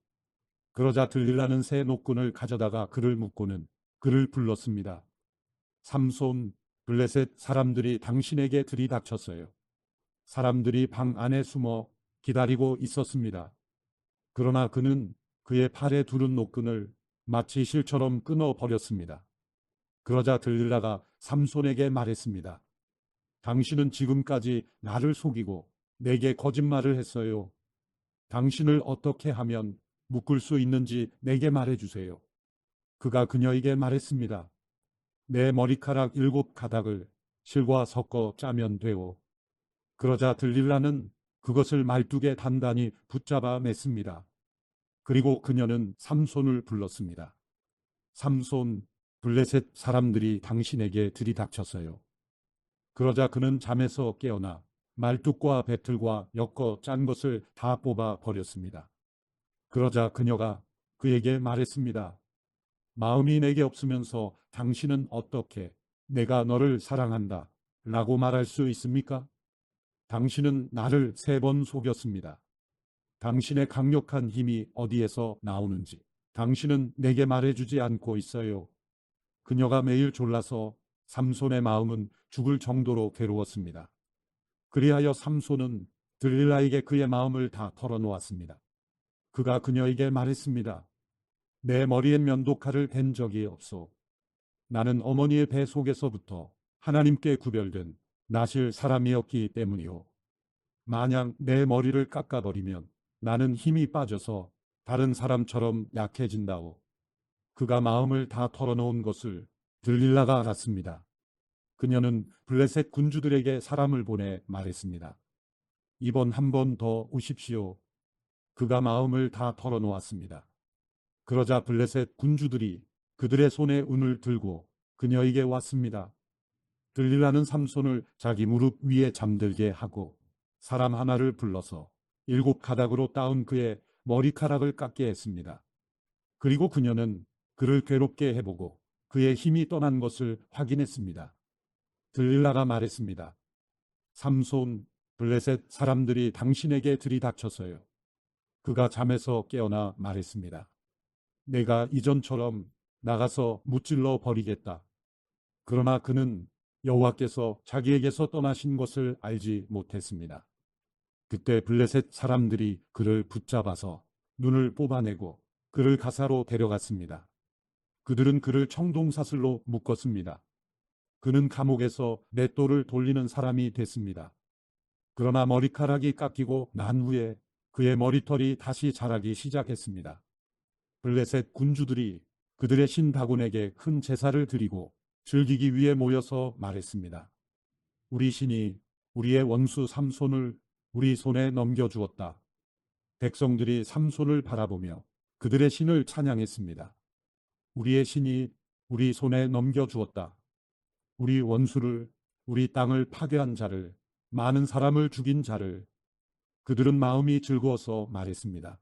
그러자 들릴라는 새 노끈을 가져다가 그를 묶고는 그를 불렀습니다. 삼손, 블레셋 사람들이 당신에게 들이닥쳤어요. 사람들이 방 안에 숨어 기다리고 있었습니다. 그러나 그는 그의 팔에 두른 노끈을 마치 실처럼 끊어버렸습니다. 그러자 들릴라가 삼손에게 말했습니다. 당신은 지금까지 나를 속이고 내게 거짓말을 했어요. 당신을 어떻게 하면 묶을 수 있는지 내게 말해주세요. 그가 그녀에게 말했습니다. 내 머리카락 7가닥을 실과 섞어 짜면 되오. 그러자 들릴라는 그것을 말뚝에 단단히 붙잡아 맸습니다. 그리고 그녀는 삼손을 불렀습니다. 삼손, 블레셋 사람들이 당신에게 들이닥쳤어요. 그러자 그는 잠에서 깨어나 말뚝과 배틀과 엮어 짠 것을 다 뽑아 버렸습니다. 그러자 그녀가 그에게 말했습니다. 마음이 내게 없으면서 당신은 어떻게 내가 너를 사랑한다 라고 말할 수 있습니까? 당신은 나를 3번 속였습니다. 당신의 강력한 힘이 어디에서 나오는지 당신은 내게 말해주지 않고 있어요. 그녀가 매일 졸라서 삼손의 마음은 죽을 정도로 괴로웠습니다. 그리하여 삼손은 들릴라에게 그의 마음을 다 털어놓았습니다. 그가 그녀에게 말했습니다. 내 머리엔 면도칼을 댄 적이 없소. 나는 어머니의 배 속에서부터 하나님께 구별된 나실 사람이었기 때문이오. 만약 내 머리를 깎아버리면 나는 힘이 빠져서 다른 사람처럼 약해진다오. 그가 마음을 다 털어놓은 것을 들릴라가 알았습니다. 그녀는 블레셋 군주들에게 사람을 보내 말했습니다. 이번 한 번 더 오십시오. 그가 마음을 다 털어놓았습니다. 그러자 블레셋 군주들이 그들의 손에 운을 들고 그녀에게 왔습니다. 들릴라는 삼손을 자기 무릎 위에 잠들게 하고 사람 하나를 불러서 7가닥으로 따은 그의 머리카락을 깎게 했습니다. 그리고 그녀는 그를 괴롭게 해보고 그의 힘이 떠난 것을 확인했습니다. 들릴라가 말했습니다. 삼손, 블레셋 사람들이 당신에게 들이닥쳤어요. 그가 잠에서 깨어나 말했습니다. 내가 이전처럼 나가서 무찔러 버리겠다. 그러나 그는 여호와께서 자기에게서 떠나신 것을 알지 못했습니다. 그때 블레셋 사람들이 그를 붙잡아서 눈을 뽑아내고 그를 가사로 데려갔습니다. 그들은 그를 청동사슬로 묶었습니다. 그는 감옥에서 맷돌을 돌리는 사람이 됐습니다. 그러나 머리카락이 깎이고 난 후에 그의 머리털이 다시 자라기 시작했습니다. 블레셋 군주들이 그들의 신 다곤에게 큰 제사를 드리고 즐기기 위해 모여서 말했습니다. 우리 신이 우리의 원수 삼손을 우리 손에 넘겨주었다. 백성들이 삼손을 바라보며 그들의 신을 찬양했습니다. 우리의 신이 우리 손에 넘겨주었다. 우리 원수를, 우리 땅을 파괴한 자를, 많은 사람을 죽인 자를. 그들은 마음이 즐거워서 말했습니다.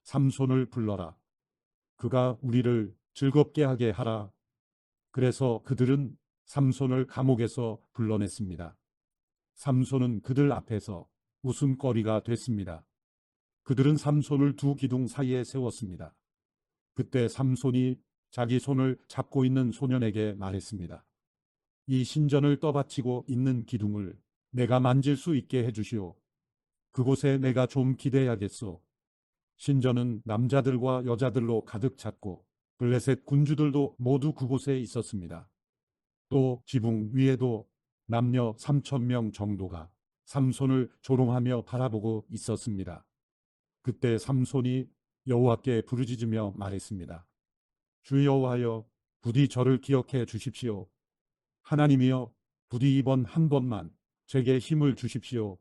삼손을 불러라. 그가 우리를 즐겁게 하게 하라. 그래서 그들은 삼손을 감옥에서 불러냈습니다. 삼손은 그들 앞에서 웃음거리가 됐습니다. 그들은 삼손을 두 기둥 사이에 세웠습니다. 그때 삼손이 자기 손을 잡고 있는 소년에게 말했습니다. 이 신전을 떠받치고 있는 기둥을 내가 만질 수 있게 해주시오. 그곳에 내가 좀 기대야겠소. 신전은 남자들과 여자들로 가득 찼고 블레셋 군주들도 모두 그곳에 있었습니다. 또 지붕 위에도 남녀 3,000명 정도가 삼손을 조롱하며 바라보고 있었습니다. 그때 삼손이 여호와께 부르짖으며 말했습니다. 주 여호와여, 부디 저를 기억해 주십시오. 하나님이여, 부디 이번 한 번만 제게 힘을 주십시오.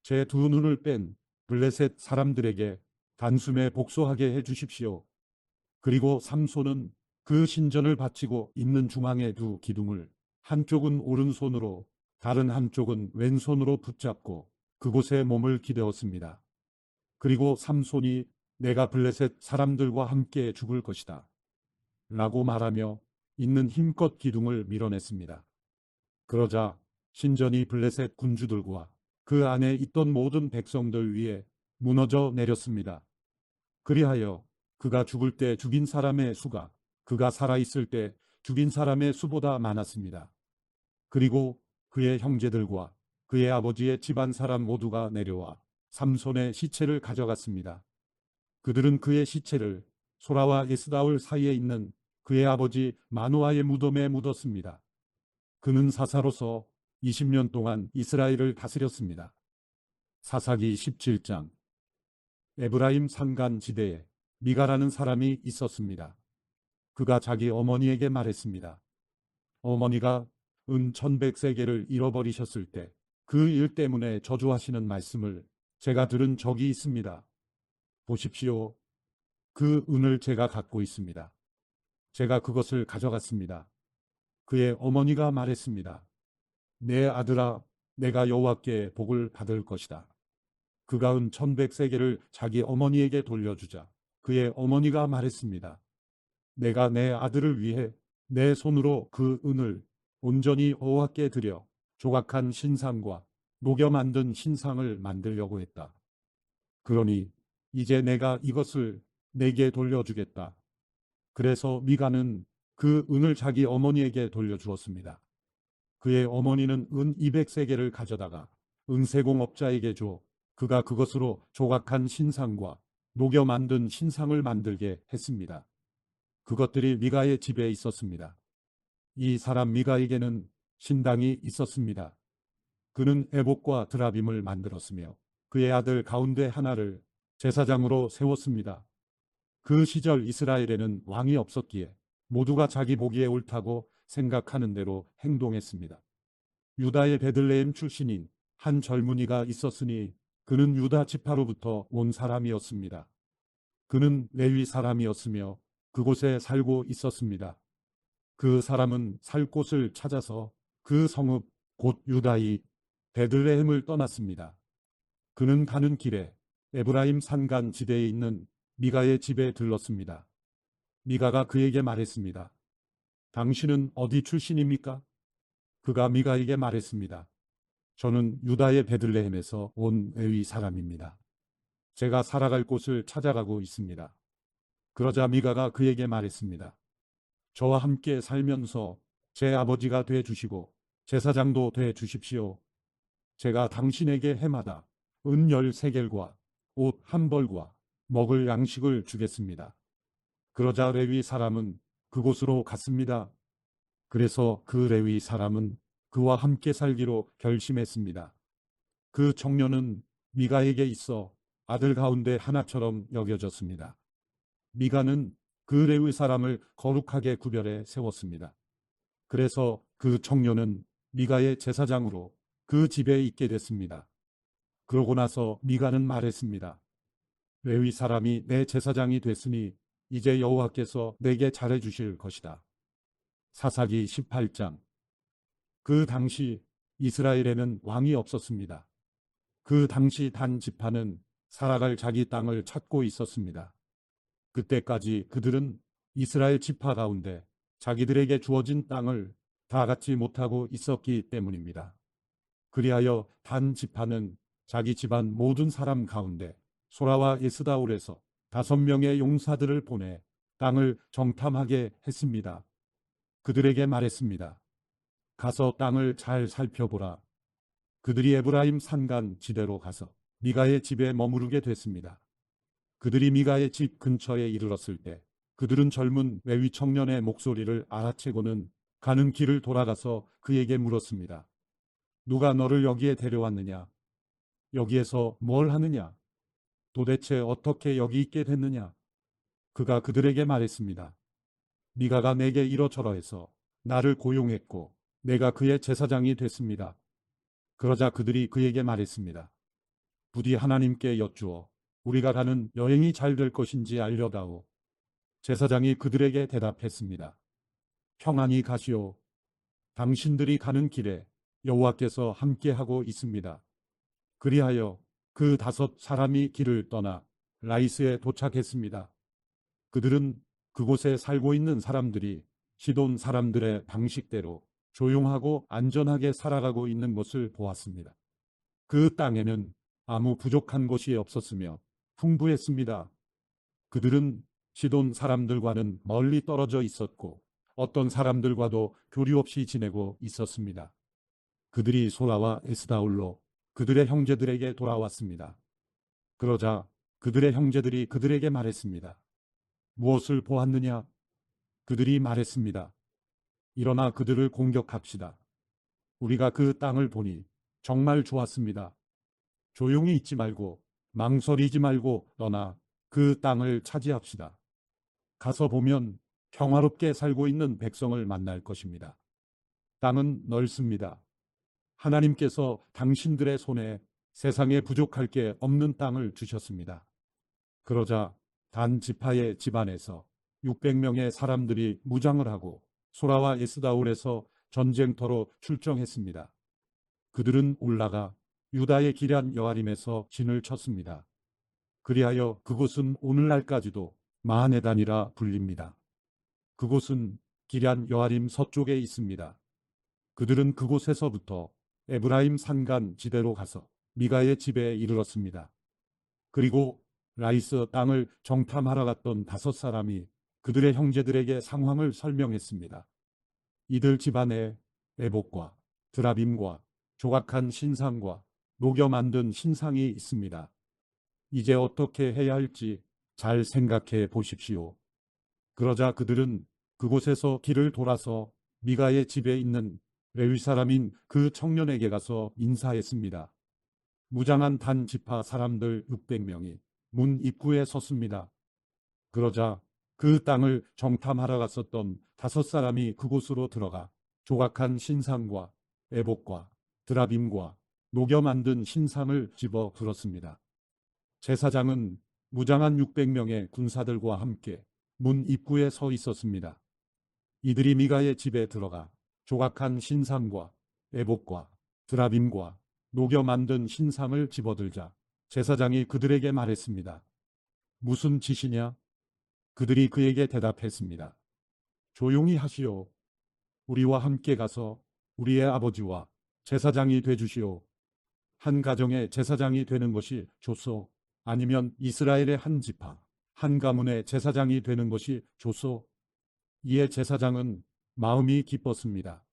제 두 눈을 뺀 블레셋 사람들에게 단숨에 복수하게 해 주십시오. 그리고 삼손은 그 신전을 바치고 있는 중앙의 두 기둥을 한쪽은 오른손으로 다른 한쪽은 왼손으로 붙잡고 그곳에 몸을 기대었습니다. 그리고 삼손이 내가 블레셋 사람들과 함께 죽을 것이다 라고 말하며 있는 힘껏 기둥을 밀어냈습니다. 그러자 신전이 블레셋 군주들과 그 안에 있던 모든 백성들 위에 무너져 내렸습니다. 그리하여 그가 죽을 때 죽인 사람의 수가 그가 살아있을 때 죽인 사람의 수보다 많았습니다. 그리고 그의 형제들과 그의 아버지의 집안 사람 모두가 내려와 삼손의 시체를 가져갔습니다. 그들은 그의 시체를 소라와 에스다올 사이에 있는 그의 아버지 마노아의 무덤에 묻었습니다. 그는 사사로서 20년 동안 이스라엘을 다스렸습니다. 사사기 17장. 에브라임 산간 지대에 미가라는 사람이 있었습니다. 그가 자기 어머니에게 말했습니다. 어머니가 은 1,100세겔을 잃어버리셨을 때 그 일 때문에 저주하시는 말씀을 제가 들은 적이 있습니다. 보십시오. 그 은을 제가 갖고 있습니다. 제가 그것을 가져갔습니다. 그의 어머니가 말했습니다. 내 아들아, 내가 여호와께 복을 받을 것이다. 그가 은 1,100세겔을 자기 어머니에게 돌려주자 그의 어머니가 말했습니다. 내가 내 아들을 위해 내 손으로 그 은을 온전히 여호와께 드려 조각한 신상과 녹여 만든 신상을 만들려고 했다. 그러니 이제 내가 이것을 내게 돌려주겠다. 그래서 미가는 그 은을 자기 어머니에게 돌려주었습니다. 그의 어머니는 은 200세겔을 가져다가 은세공업자에게 줘 그가 그것으로 조각한 신상과 녹여 만든 신상을 만들게 했습니다. 그것들이 미가의 집에 있었습니다. 이 사람 미가에게는 신당이 있었습니다. 그는 에봇과 드라빔을 만들었으며 그의 아들 가운데 하나를 제사장으로 세웠습니다. 그 시절 이스라엘에는 왕이 없었기에 모두가 자기 보기에 옳다고 생각하는 대로 행동했습니다. 유다의 베들레헴 출신인 한 젊은이가 있었으니 그는 유다 지파로부터 온 사람이었습니다. 그는 레위 사람이었으며 그곳에 살고 있었습니다. 그 사람은 살 곳을 찾아서 그 성읍 곧 유다의 베들레헴을 떠났습니다. 그는 가는 길에 에브라임 산간 지대에 있는 미가의 집에 들렀습니다. 미가가 그에게 말했습니다. 당신은 어디 출신입니까? 그가 미가에게 말했습니다. 저는 유다의 베들레헴에서 온 레위 사람입니다. 제가 살아갈 곳을 찾아가고 있습니다. 그러자 미가가 그에게 말했습니다. 저와 함께 살면서 제 아버지가 돼 주시고 제사장도 돼 주십시오. 제가 당신에게 해마다 은 10세겔과 옷 한 벌과 먹을 양식을 주겠습니다. 그러자 레위 사람은 그곳으로 갔습니다. 그래서 그 레위 사람은 그와 함께 살기로 결심했습니다. 그 청년은 미가에게 있어 아들 가운데 하나처럼 여겨졌습니다. 미가는 그 레위 사람을 거룩하게 구별해 세웠습니다. 그래서 그 청년은 미가의 제사장으로 그 집에 있게 됐습니다. 그러고 나서 미가는 말했습니다. 레위 사람이 내 제사장이 됐으니 이제 여호와께서 내게 잘해 주실 것이다. 사사기 18장. 그 당시 이스라엘에는 왕이 없었습니다. 그 당시 단 지파는 살아갈 자기 땅을 찾고 있었습니다. 그때까지 그들은 이스라엘 지파 가운데 자기들에게 주어진 땅을 다 갖지 못하고 있었기 때문입니다. 그리하여 단 지파는 자기 집안 모든 사람 가운데 소라와 에스다올에서 5명의 용사들을 보내 땅을 정탐하게 했습니다. 그들에게 말했습니다. 가서 땅을 잘 살펴보라. 그들이 에브라임 산간 지대로 가서 미가의 집에 머무르게 됐습니다. 그들이 미가의 집 근처에 이르렀을 때 그들은 젊은 레위 청년의 목소리를 알아채고는 가는 길을 돌아가서 그에게 물었습니다. 누가 너를 여기에 데려왔느냐? 여기에서 뭘 하느냐? 도대체 어떻게 여기 있게 됐느냐? 그가 그들에게 말했습니다. 미가가 내게 이러저러해서 나를 고용했고 내가 그의 제사장이 됐습니다. 그러자 그들이 그에게 말했습니다. 부디 하나님께 여쭈어 우리가 가는 여행이 잘 될 것인지 알려다오. 제사장이 그들에게 대답했습니다. 평안히 가시오. 당신들이 가는 길에 여호와께서 함께하고 있습니다. 그리하여 그 5 사람이 길을 떠나 라이스에 도착했습니다. 그들은 그곳에 살고 있는 사람들이 시돈 사람들의 방식대로 조용하고 안전하게 살아가고 있는 것을 보았습니다. 그 땅에는 아무 부족한 것이 없었으며 풍부했습니다. 그들은 시돈 사람들과는 멀리 떨어져 있었고 어떤 사람들과도 교류 없이 지내고 있었습니다. 그들이 소라와 에스다올로 그들의 형제들에게 돌아왔습니다. 그러자 그들의 형제들이 그들에게 말했습니다. 무엇을 보았느냐? 그들이 말했습니다. 일어나 그들을 공격합시다. 우리가 그 땅을 보니 정말 좋았습니다. 조용히 있지 말고 망설이지 말고 떠나 그 땅을 차지합시다. 가서 보면 평화롭게 살고 있는 백성을 만날 것입니다. 땅은 넓습니다. 하나님께서 당신들의 손에 세상에 부족할 게 없는 땅을 주셨습니다. 그러자 단 지파의 집안에서 600명의 사람들이 무장을 하고 소라와 에스다올에서 전쟁터로 출정했습니다. 그들은 올라가 유다의 기럇 여아림에서 진을 쳤습니다. 그리하여 그곳은 오늘날까지도 마하네단이라 불립니다. 그곳은 기럇 여아림 서쪽에 있습니다. 그들은 그곳에서부터 에브라임 산간 지대로 가서 미가의 집에 이르렀습니다. 그리고 라이스 땅을 정탐하러 갔던 5 사람이 그들의 형제들에게 상황을 설명했습니다. 이들 집안에 에봇과 드라빔과 조각한 신상과 녹여 만든 신상이 있습니다. 이제 어떻게 해야 할지 잘 생각해 보십시오. 그러자 그들은 그곳에서 길을 돌아서 미가의 집에 있는 레위 사람인 그 청년에게 가서 인사했습니다. 무장한 단 지파 사람들 600명이 문 입구에 섰습니다. 그러자 그 땅을 정탐하러 갔었던 5 사람이 그곳으로 들어가 조각한 신상과 에봇과 드라빔과 녹여 만든 신상을 집어 들었습니다. 제사장은 무장한 600명의 군사들과 함께 문 입구에 서 있었습니다. 이들이 미가의 집에 들어가 조각한 신상과 에봇과 드라빔과 녹여 만든 신상을 집어들자 제사장이 그들에게 말했습니다. 무슨 짓이냐? 그들이 그에게 대답했습니다. 조용히 하시오. 우리와 함께 가서 우리의 아버지와 제사장이 되주시오. 한 가정의 제사장이 되는 것이 좋소? 아니면 이스라엘의 한 지파, 한 가문의 제사장이 되는 것이 좋소? 이에 제사장은 마음이 기뻤습니다.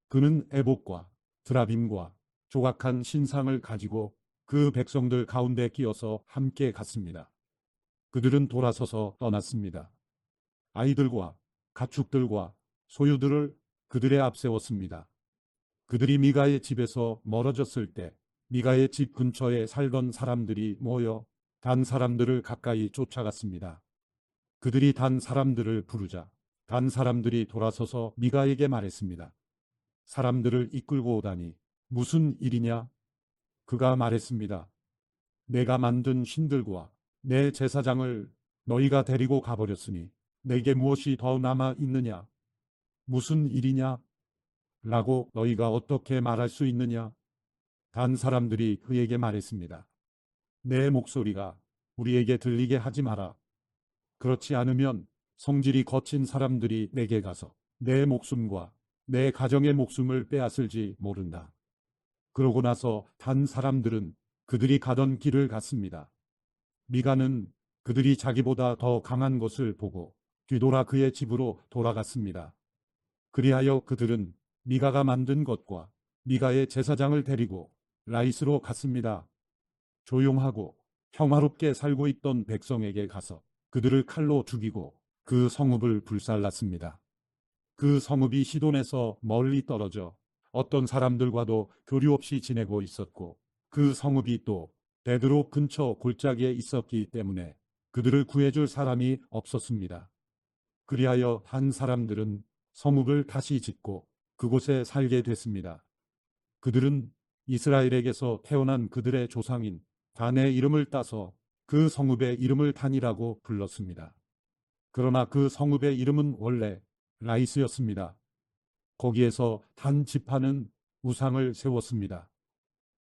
그는 에봇과 드라빔과 조각한 신상을 가지고 그 백성들 가운데 끼어서 함께 갔습니다. 그들은 돌아서서 떠났습니다. 아이들과 가축들과 소유들을 그들의 앞세웠습니다. 그들이 미가의 집에서 멀어졌을 때 미가의 집 근처에 살던 사람들이 모여 단 사람들을 가까이 쫓아갔습니다. 그들이 단 사람들을 부르자 단 사람들이 돌아서서 미가에게 말했습니다. 사람들을 이끌고 오다니 무슨 일이냐? 그가 말했습니다. 내가 만든 신들과 내 제사장을 너희가 데리고 가버렸으니 내게 무엇이 더 남아 있느냐? 무슨 일이냐? 라고 너희가 어떻게 말할 수 있느냐? 단 사람들이 그에게 말했습니다. 내 목소리가 우리에게 들리게 하지 마라. 그렇지 않으면 성질이 거친 사람들이 내게 가서 내 목숨과 내 가정의 목숨을 빼앗을지 모른다. 그러고 나서 단 사람들은 그들이 가던 길을 갔습니다. 미가는 그들이 자기보다 더 강한 것을 보고 뒤돌아 그의 집으로 돌아갔습니다. 그리하여 그들은 미가가 만든 것과 미가의 제사장을 데리고 라이스로 갔습니다. 조용하고 평화롭게 살고 있던 백성에게 가서 그들을 칼로 죽이고 그 성읍을 불살랐습니다. 그 성읍이 시돈에서 멀리 떨어져 어떤 사람들과도 교류 없이 지내고 있었고 그 성읍이 또 베드로 근처 골짜기에 있었기 때문에 그들을 구해줄 사람이 없었습니다. 그리하여 한 사람들은 성읍을 다시 짓고 그곳에 살게 됐습니다. 그들은 이스라엘에게서 태어난 그들의 조상인 단의 이름을 따서 그 성읍의 이름을 단이라고 불렀습니다. 그러나 그 성읍의 이름은 원래 라이스였습니다. 거기에서 단 지파는 우상을 세웠습니다.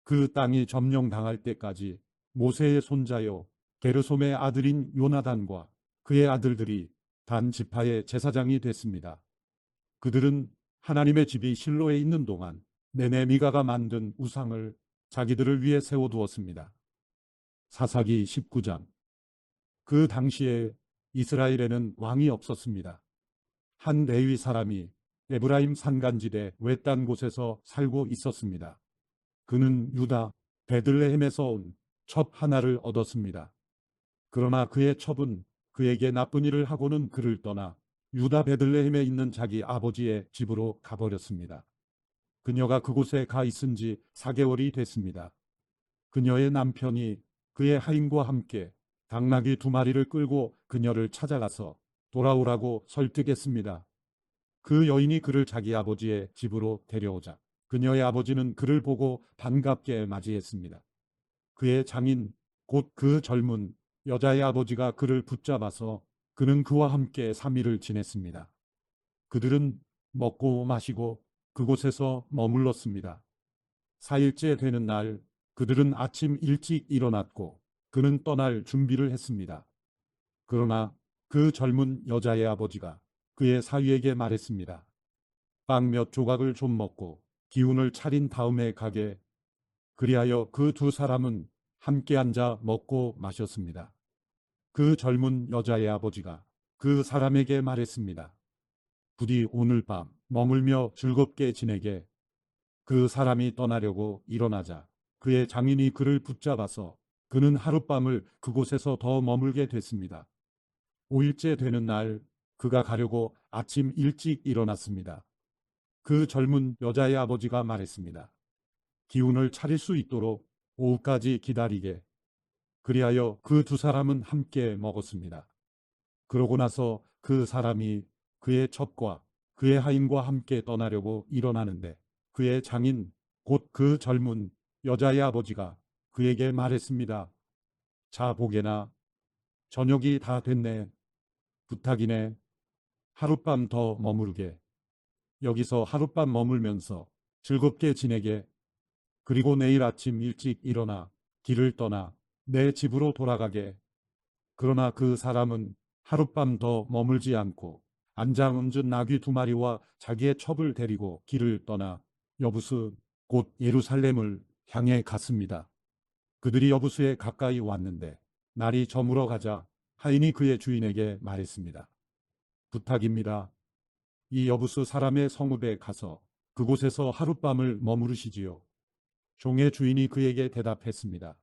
그 땅이 점령당할 때까지 모세의 손자요 게르솜의 아들인 요나단과 그의 아들들이 단 지파의 제사장이 됐습니다. 그들은 하나님의 집이 실로에 있는 동안 내내 미가가 만든 우상을 자기들을 위해 세워두었습니다. 사사기 19장. 그 당시에 이스라엘에는 왕이 없었습니다. 한 레위 사람이 에브라임 산간지대 외딴 곳에서 살고 있었습니다. 그는 유다 베들레헴에서 온 첩 하나를 얻었습니다. 그러나 그의 첩은 그에게 나쁜 일을 하고는 그를 떠나 유다 베들레헴에 있는 자기 아버지의 집으로 가버렸습니다. 그녀가 그곳에 가 있은 지 4개월이 됐습니다. 그녀의 남편이 그의 하인과 함께 당나귀 2마리를 끌고 그녀를 찾아가서 돌아오라고 설득했습니다. 그 여인이 그를 자기 아버지의 집으로 데려오자 그녀의 아버지는 그를 보고 반갑게 맞이했습니다. 그의 장인 곧 그 젊은 여자의 아버지가 그를 붙잡아서 그는 그와 함께 3일을 지냈습니다. 그들은 먹고 마시고 그곳에서 머물렀습니다. 4일째 되는 날 그들은 아침 일찍 일어났고 그는 떠날 준비를 했습니다. 그러나 그 젊은 여자의 아버지가 그의 사위에게 말했습니다. 빵 몇 조각을 좀 먹고 기운을 차린 다음에 가게. 그리하여 그 2사람은 함께 앉아 먹고 마셨습니다. 그 젊은 여자의 아버지가 그 사람에게 말했습니다. 부디 오늘 밤 머물며 즐겁게 지내게. 그 사람이 떠나려고 일어나자 그의 장인이 그를 붙잡아서 그는 하룻밤을 그곳에서 더 머물게 됐습니다. 5일째 되는 날 그가 가려고 아침 일찍 일어났습니다. 그 젊은 여자의 아버지가 말했습니다. 기운을 차릴 수 있도록 오후까지 기다리게. 그리하여 그 2사람은 함께 먹었습니다. 그러고 나서 그 사람이 그의 첩과 그의 하인과 함께 떠나려고 일어나는데 그의 장인 곧 그 젊은 여자의 아버지가 그에게 말했습니다. 자 보게나 저녁이 다 됐네. 부탁이네. 하룻밤 더 머무르게. 여기서 하룻밤 머물면서 즐겁게 지내게. 그리고 내일 아침 일찍 일어나 길을 떠나 내 집으로 돌아가게. 그러나 그 사람은 하룻밤 더 머물지 않고 안장음진 나귀 2마리와 자기의 첩을 데리고 길을 떠나 여부스 곧 예루살렘을 향해 갔습니다. 그들이 여부스에 가까이 왔는데 날이 저물어 가자 하인이 그의 주인에게 말했습니다. 부탁입니다. 이 여부스 사람의 성읍에 가서 그곳에서 하룻밤을 머무르시지요. 종의 주인이 그에게 대답했습니다.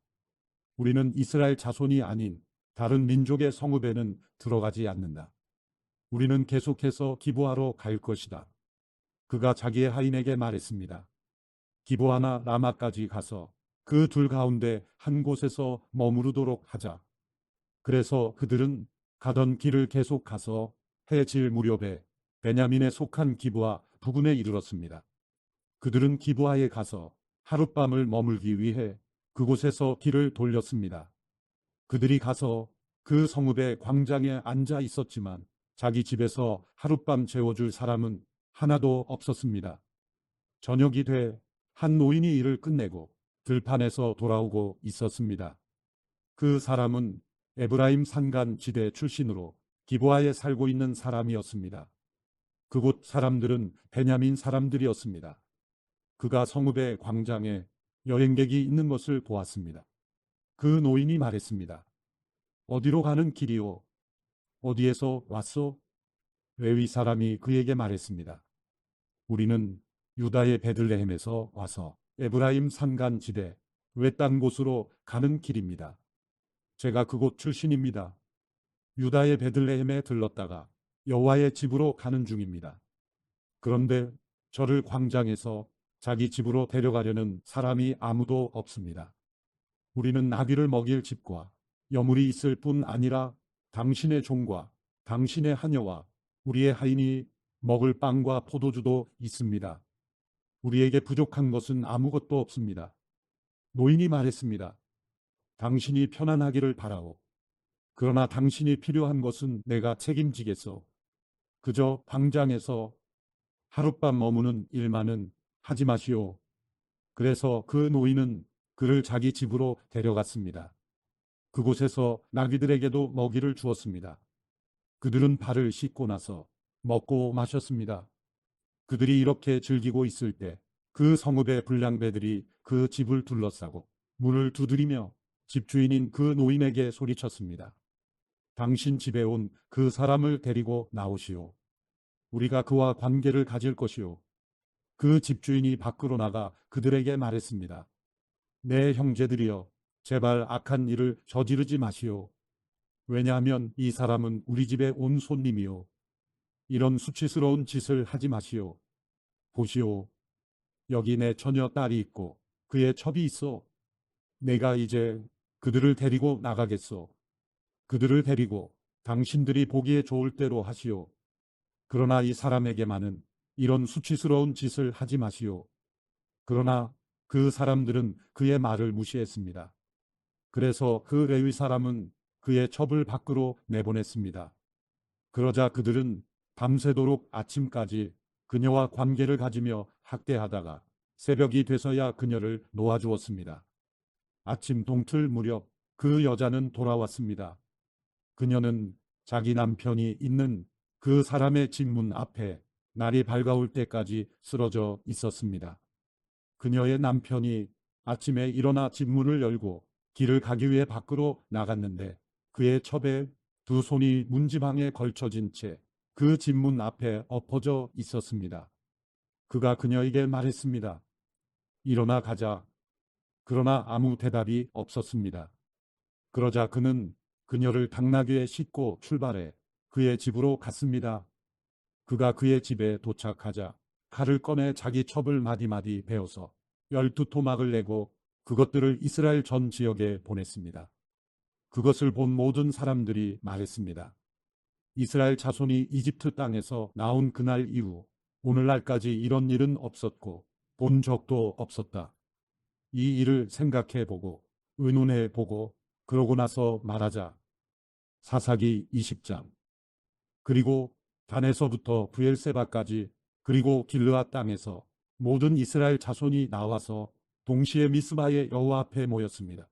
우리는 이스라엘 자손이 아닌 다른 민족의 성읍에는 들어가지 않는다. 우리는 계속해서 기브아로 갈 것이다. 그가 자기의 하인에게 말했습니다. 기브아나 라마까지 가서 그 둘 가운데 한 곳에서 머무르도록 하자. 그래서 그들은 가던 길을 계속 가서 해 질 무렵에 베냐민에 속한 기브아 부근에 이르렀습니다. 그들은 기브아에 가서 하룻밤을 머물기 위해 그곳에서 길을 돌렸습니다. 그들이 가서 그 성읍의 광장에 앉아 있었지만 자기 집에서 하룻밤 재워줄 사람은 하나도 없었습니다. 저녁이 돼 한 노인이 일을 끝내고 들판에서 돌아오고 있었습니다. 그 사람은 에브라임 산간 지대 출신으로 기브아에 살고 있는 사람이었습니다. 그곳 사람들은 베냐민 사람들이었습니다. 그가 성읍의 광장에 여행객이 있는 것을 보았습니다. 그 노인이 말했습니다. 어디로 가는 길이오? 어디에서 왔소? 레위 사람이 그에게 말했습니다. 우리는 유다의 베들레헴에서 와서 에브라임 산간 지대 외딴 곳으로 가는 길입니다. 제가 그곳 출신입니다. 유다의 베들레헴에 들렀다가 여호와의 집으로 가는 중입니다. 그런데 저를 광장에서 자기 집으로 데려가려는 사람이 아무도 없습니다. 우리는 나귀를 먹일 집과 여물이 있을 뿐 아니라 당신의 종과 당신의 하녀와 우리의 하인이 먹을 빵과 포도주도 있습니다. 우리에게 부족한 것은 아무것도 없습니다. 노인이 말했습니다. 당신이 편안하기를 바라오. 그러나 당신이 필요한 것은 내가 책임지겠소. 그저 광장에서 하룻밤 머무는 일만은 하지 마시오. 그래서 그 노인은 그를 자기 집으로 데려갔습니다. 그곳에서 나귀들에게도 먹이를 주었습니다. 그들은 발을 씻고 나서 먹고 마셨습니다. 그들이 이렇게 즐기고 있을 때 그 성읍의 불량배들이 그 집을 둘러싸고 문을 두드리며 집주인인 그 노인에게 소리쳤습니다. 당신 집에 온 그 사람을 데리고 나오시오. 우리가 그와 관계를 가질 것이오. 그 집주인이 밖으로 나가 그들에게 말했습니다. 내 형제들이여, 제발 악한 일을 저지르지 마시오. 왜냐하면 이 사람은 우리 집에 온 손님이오. 이런 수치스러운 짓을 하지 마시오. 보시오. 여기 내 처녀 딸이 있고 그의 첩이 있어. 내가 이제 그들을 데리고 나가겠소. 그들을 데리고 당신들이 보기에 좋을 대로 하시오. 그러나 이 사람에게만은 이런 수치스러운 짓을 하지 마시오. 그러나 그 사람들은 그의 말을 무시했습니다. 그래서 그 레위 사람은 그의 첩을 밖으로 내보냈습니다. 그러자 그들은 밤새도록 아침까지 그녀와 관계를 가지며 학대하다가 새벽이 돼서야 그녀를 놓아주었습니다. 아침 동틀 무렵 그 여자는 돌아왔습니다. 그녀는 자기 남편이 있는 그 사람의 집 문 앞에 날이 밝아올 때까지 쓰러져 있었습니다. 그녀의 남편이 아침에 일어나 집 문을 열고 길을 가기 위해 밖으로 나갔는데 그의 첩에 두 손이 문지방에 걸쳐진 채 그 집 문 앞에 엎어져 있었습니다. 그가 그녀에게 말했습니다. 일어나 가자. 그러나 아무 대답이 없었습니다. 그러자 그는 그녀를 당나귀에 싣고 출발해 그의 집으로 갔습니다. 그가 그의 집에 도착하자 칼을 꺼내 자기 첩을 마디마디 베어서 12토막을 내고 그것들을 이스라엘 전 지역에 보냈습니다. 그것을 본 모든 사람들이 말했습니다. 이스라엘 자손이 이집트 땅에서 나온 그날 이후 오늘날까지 이런 일은 없었고 본 적도 없었다. 이 일을 생각해보고 의논해보고 그러고 나서 말하자. 사사기 20장. 그리고 단에서부터 브엘세바까지 그리고 길르앗 땅에서 모든 이스라엘 자손이 나와서 동시에 미스바의 여호와 앞에 모였습니다.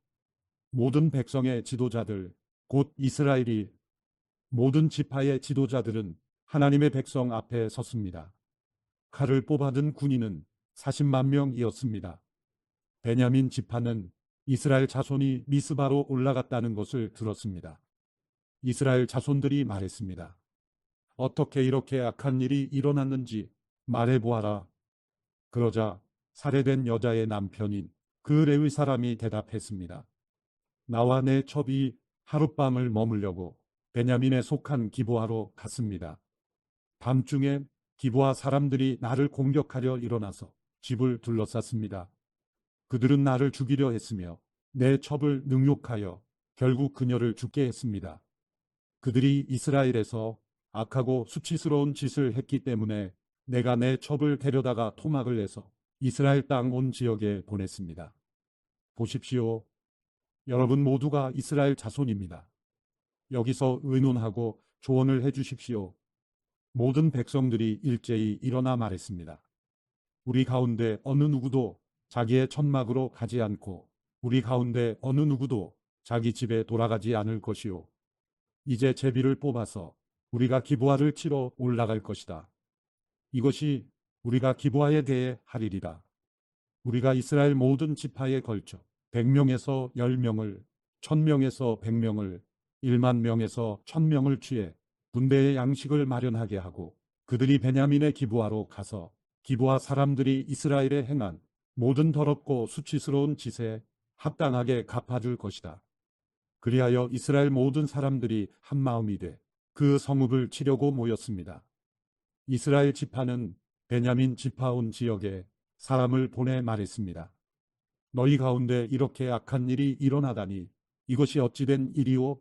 모든 백성의 지도자들 곧 이스라엘이 모든 지파의 지도자들은 하나님의 백성 앞에 섰습니다. 칼을 뽑아든 군인은 40만 명이었습니다. 베냐민 지파는 이스라엘 자손이 미스바로 올라갔다는 것을 들었습니다. 이스라엘 자손들이 말했습니다. 어떻게 이렇게 악한 일이 일어났는지 말해보아라. 그러자 살해된 여자의 남편인 그 레위 사람이 대답했습니다. 나와 내 첩이 하룻밤을 머물려고 베냐민에 속한 기브아로 갔습니다. 밤중에 기브아 사람들이 나를 공격하려 일어나서 집을 둘러쌌습니다. 그들은 나를 죽이려 했으며 내 첩을 능욕하여 결국 그녀를 죽게 했습니다. 그들이 이스라엘에서 악하고 수치스러운 짓을 했기 때문에 내가 내 첩을 데려다가 토막을 내서 이스라엘 땅 온 지역에 보냈습니다. 보십시오. 여러분 모두가 이스라엘 자손입니다. 여기서 의논하고 조언을 해 주십시오. 모든 백성들이 일제히 일어나 말했습니다. 우리 가운데 어느 누구도 자기의 천막으로 가지 않고 우리 가운데 어느 누구도 자기 집에 돌아가지 않을 것이요. 이제 제비를 뽑아서 우리가 기브아를 치러 올라갈 것이다. 이것이 우리가 기브아에 대해 하리리라. 우리가 이스라엘 모든 지파에 걸쳐 100명에서 10명을, 1000명에서 100명을, 1만 명에서 1000명을 취해 군대의 양식을 마련하게 하고 그들이 베냐민의 기브아로 가서 기브아 사람들이 이스라엘에 행한 모든 더럽고 수치스러운 짓에 합당하게 갚아줄 것이다. 그리하여 이스라엘 모든 사람들이 한 마음이 돼 그 성읍을 치려고 모였습니다. 이스라엘 지파는 베냐민 지파 온 지역에 사람을 보내 말했습니다. 너희 가운데 이렇게 악한 일이 일어나다니 이것이 어찌된 일이오?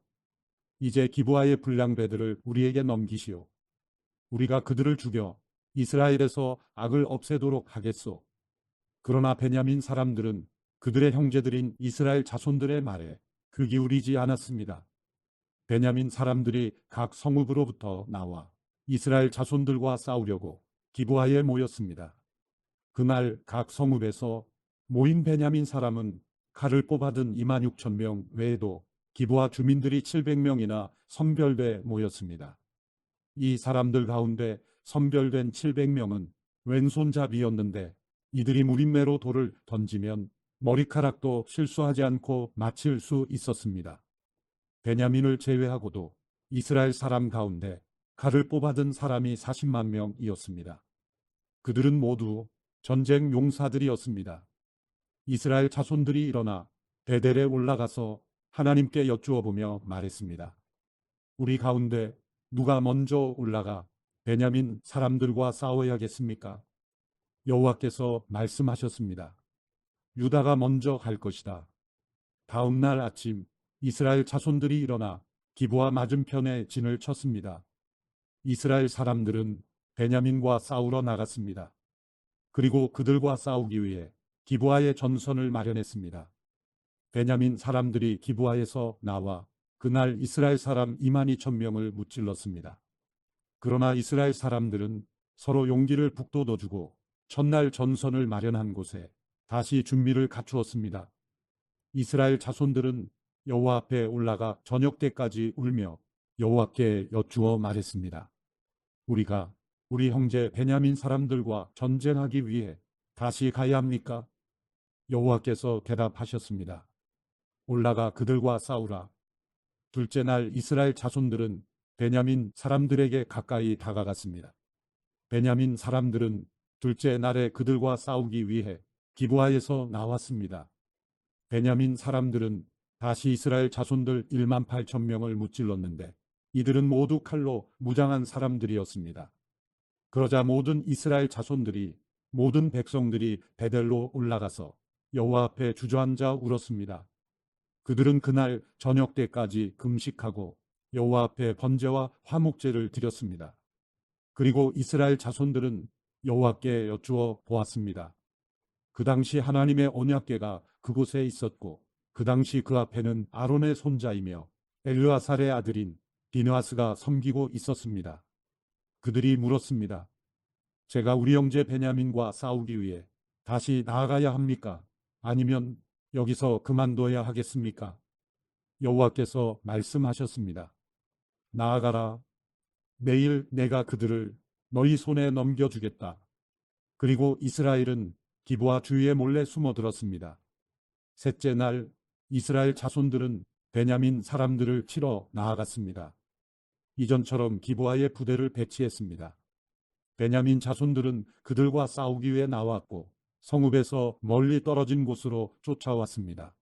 이제 기브아의 불량배들을 우리에게 넘기시오. 우리가 그들을 죽여 이스라엘에서 악을 없애도록 하겠소. 그러나 베냐민 사람들은 그들의 형제들인 이스라엘 자손들의 말에 귀 기울이지 않았습니다. 베냐민 사람들이 각 성읍으로부터 나와 이스라엘 자손들과 싸우려고 기브아에 모였습니다. 그날 각 성읍에서 모인 베냐민 사람은 칼을 뽑아든 26,000명 외에도 기브아 주민들이 700명이나 선별돼 모였습니다. 이 사람들 가운데 선별된 700명은 왼손잡이였는데 이들이 무림매로 돌을 던지면 머리카락도 실수하지 않고 맞힐 수 있었습니다. 베냐민을 제외하고도 이스라엘 사람 가운데 칼을 뽑아든 사람이 40만 명이었습니다. 그들은 모두 전쟁 용사들이었습니다. 이스라엘 자손들이 일어나 베델에 올라가서 하나님께 여쭈어보며 말했습니다. 우리 가운데 누가 먼저 올라가 베냐민 사람들과 싸워야겠습니까? 여호와께서 말씀하셨습니다. 유다가 먼저 갈 것이다. 다음 날 아침 이스라엘 자손들이 일어나 기브아 맞은편에 진을 쳤습니다. 이스라엘 사람들은 베냐민과 싸우러 나갔습니다. 그리고 그들과 싸우기 위해 기브아의 전선을 마련했습니다. 베냐민 사람들이 기브아에서 나와 그날 이스라엘 사람 22,000명을 무찔렀습니다. 그러나 이스라엘 사람들은 서로 용기를 북돋워주고 첫날 전선을 마련한 곳에 다시 준비를 갖추었습니다. 이스라엘 자손들은 여호와 앞에 올라가 저녁 때까지 울며 여호와께 여쭈어 말했습니다. 우리가 우리 형제 베냐민 사람들과 전쟁하기 위해 다시 가야 합니까? 여호와께서 대답하셨습니다. 올라가 그들과 싸우라. 둘째 날 이스라엘 자손들은 베냐민 사람들에게 가까이 다가갔습니다. 베냐민 사람들은 둘째 날에 그들과 싸우기 위해 기브아에서 나왔습니다. 베냐민 사람들은 다시 이스라엘 자손들 18,000명을 무찔렀는데 이들은 모두 칼로 무장한 사람들이었습니다. 그러자 모든 이스라엘 자손들이 모든 백성들이 베델로 올라가서 여호와 앞에 주저앉아 울었습니다. 그들은 그날 저녁 때까지 금식하고 여호와 앞에 번제와 화목제를 드렸습니다. 그리고 이스라엘 자손들은 여호와께 여쭈어 보았습니다. 그 당시 하나님의 언약궤가 그곳에 있었고 그 당시 그 앞에는 아론의 손자이며 엘르아살의 아들인 비느하스가 섬기고 있었습니다. 그들이 물었습니다. 제가 우리 형제 베냐민과 싸우기 위해 다시 나아가야 합니까? 아니면 여기서 그만둬야 하겠습니까? 여호와께서 말씀하셨습니다. 나아가라. 내일 내가 그들을 너희 손에 넘겨주겠다. 그리고 이스라엘은 기브아 주위에 몰래 숨어들었습니다. 셋째 날 이스라엘 자손들은 베냐민 사람들을 치러 나아갔습니다. 이전처럼 기브아에 부대를 배치했습니다. 베냐민 자손들은 그들과 싸우기 위해 나왔고 성읍에서 멀리 떨어진 곳으로 쫓아왔습니다.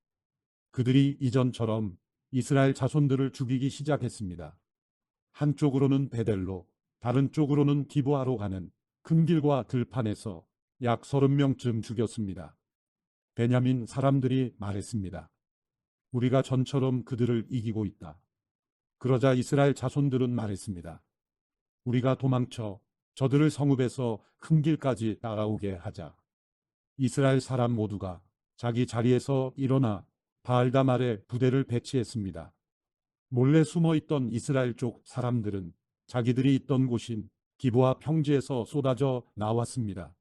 그들이 이전처럼 이스라엘 자손들을 죽이기 시작했습니다. 한쪽으로는 베델로, 다른 쪽으로는 기브아로 가는 큰 길과 들판에서 약 30명쯤 죽였습니다. 베냐민 사람들이 말했습니다. 우리가 전처럼 그들을 이기고 있다. 그러자 이스라엘 자손들은 말했습니다. 우리가 도망쳐 저들을 성읍에서 큰 길까지 따라오게 하자. 이스라엘 사람 모두가 자기 자리에서 일어나 바알담 아래 부대를 배치했습니다. 몰래 숨어있던 이스라엘 쪽 사람들은 자기들이 있던 곳인 기브아 평지에서 쏟아져 나왔습니다.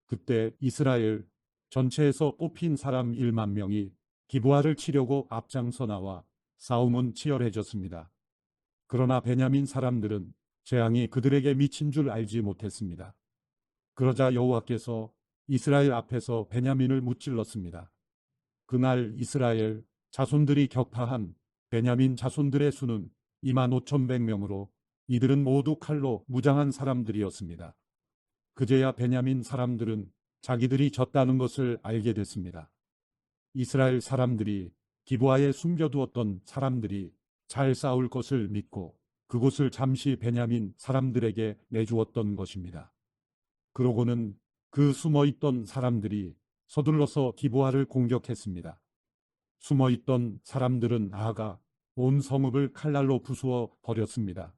그때 이스라엘 전체에서 뽑힌 사람 1만 명이 기브아를 치려고 앞장서 나와 싸움은 치열해졌습니다. 그러나 베냐민 사람들은 재앙이 그들에게 미친 줄 알지 못했습니다. 그러자 여호와께서 이스라엘 앞에서 베냐민을 무찔렀습니다. 그날 이스라엘 자손들이 격파한 베냐민 자손들의 수는 25,100명으로 이들은 모두 칼로 무장한 사람들이었습니다. 그제야 베냐민 사람들은 자기들이 졌다는 것을 알게 됐습니다. 이스라엘 사람들이 기브아에 숨겨두었던 사람들이 잘 싸울 것을 믿고 그곳을 잠시 베냐민 사람들에게 내주었던 것입니다. 그러고는 그 숨어있던 사람들이 서둘러서 기브아를 공격했습니다. 숨어있던 사람들은 나아가 온 성읍을 칼날로 부수어 버렸습니다.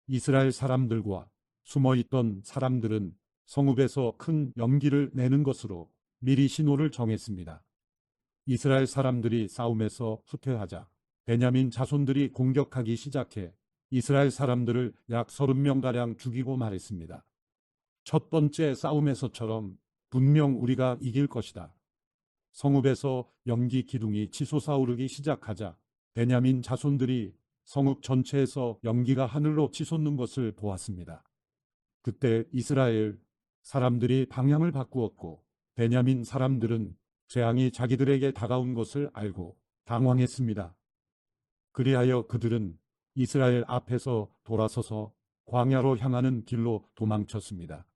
이스라엘 사람들과 숨어있던 사람들은 성읍에서 큰 연기를 내는 것으로 미리 신호를 정했습니다. 이스라엘 사람들이 싸움에서 후퇴하자 베냐민 자손들이 공격하기 시작해 이스라엘 사람들을 약 30명가량 죽이고 말했습니다. 첫 번째 싸움에서처럼 분명 우리가 이길 것이다. 성읍에서 연기 기둥이 치솟아오르기 시작하자 베냐민 자손들이 성읍 전체에서 연기가 하늘로 치솟는 것을 보았습니다. 그때 이스라엘 사람들이 방향을 바꾸었고 베냐민 사람들은 재앙이 자기들에게 다가온 것을 알고 당황했습니다. 그리하여 그들은 이스라엘 앞에서 돌아서서 광야로 향하는 길로 도망쳤습니다.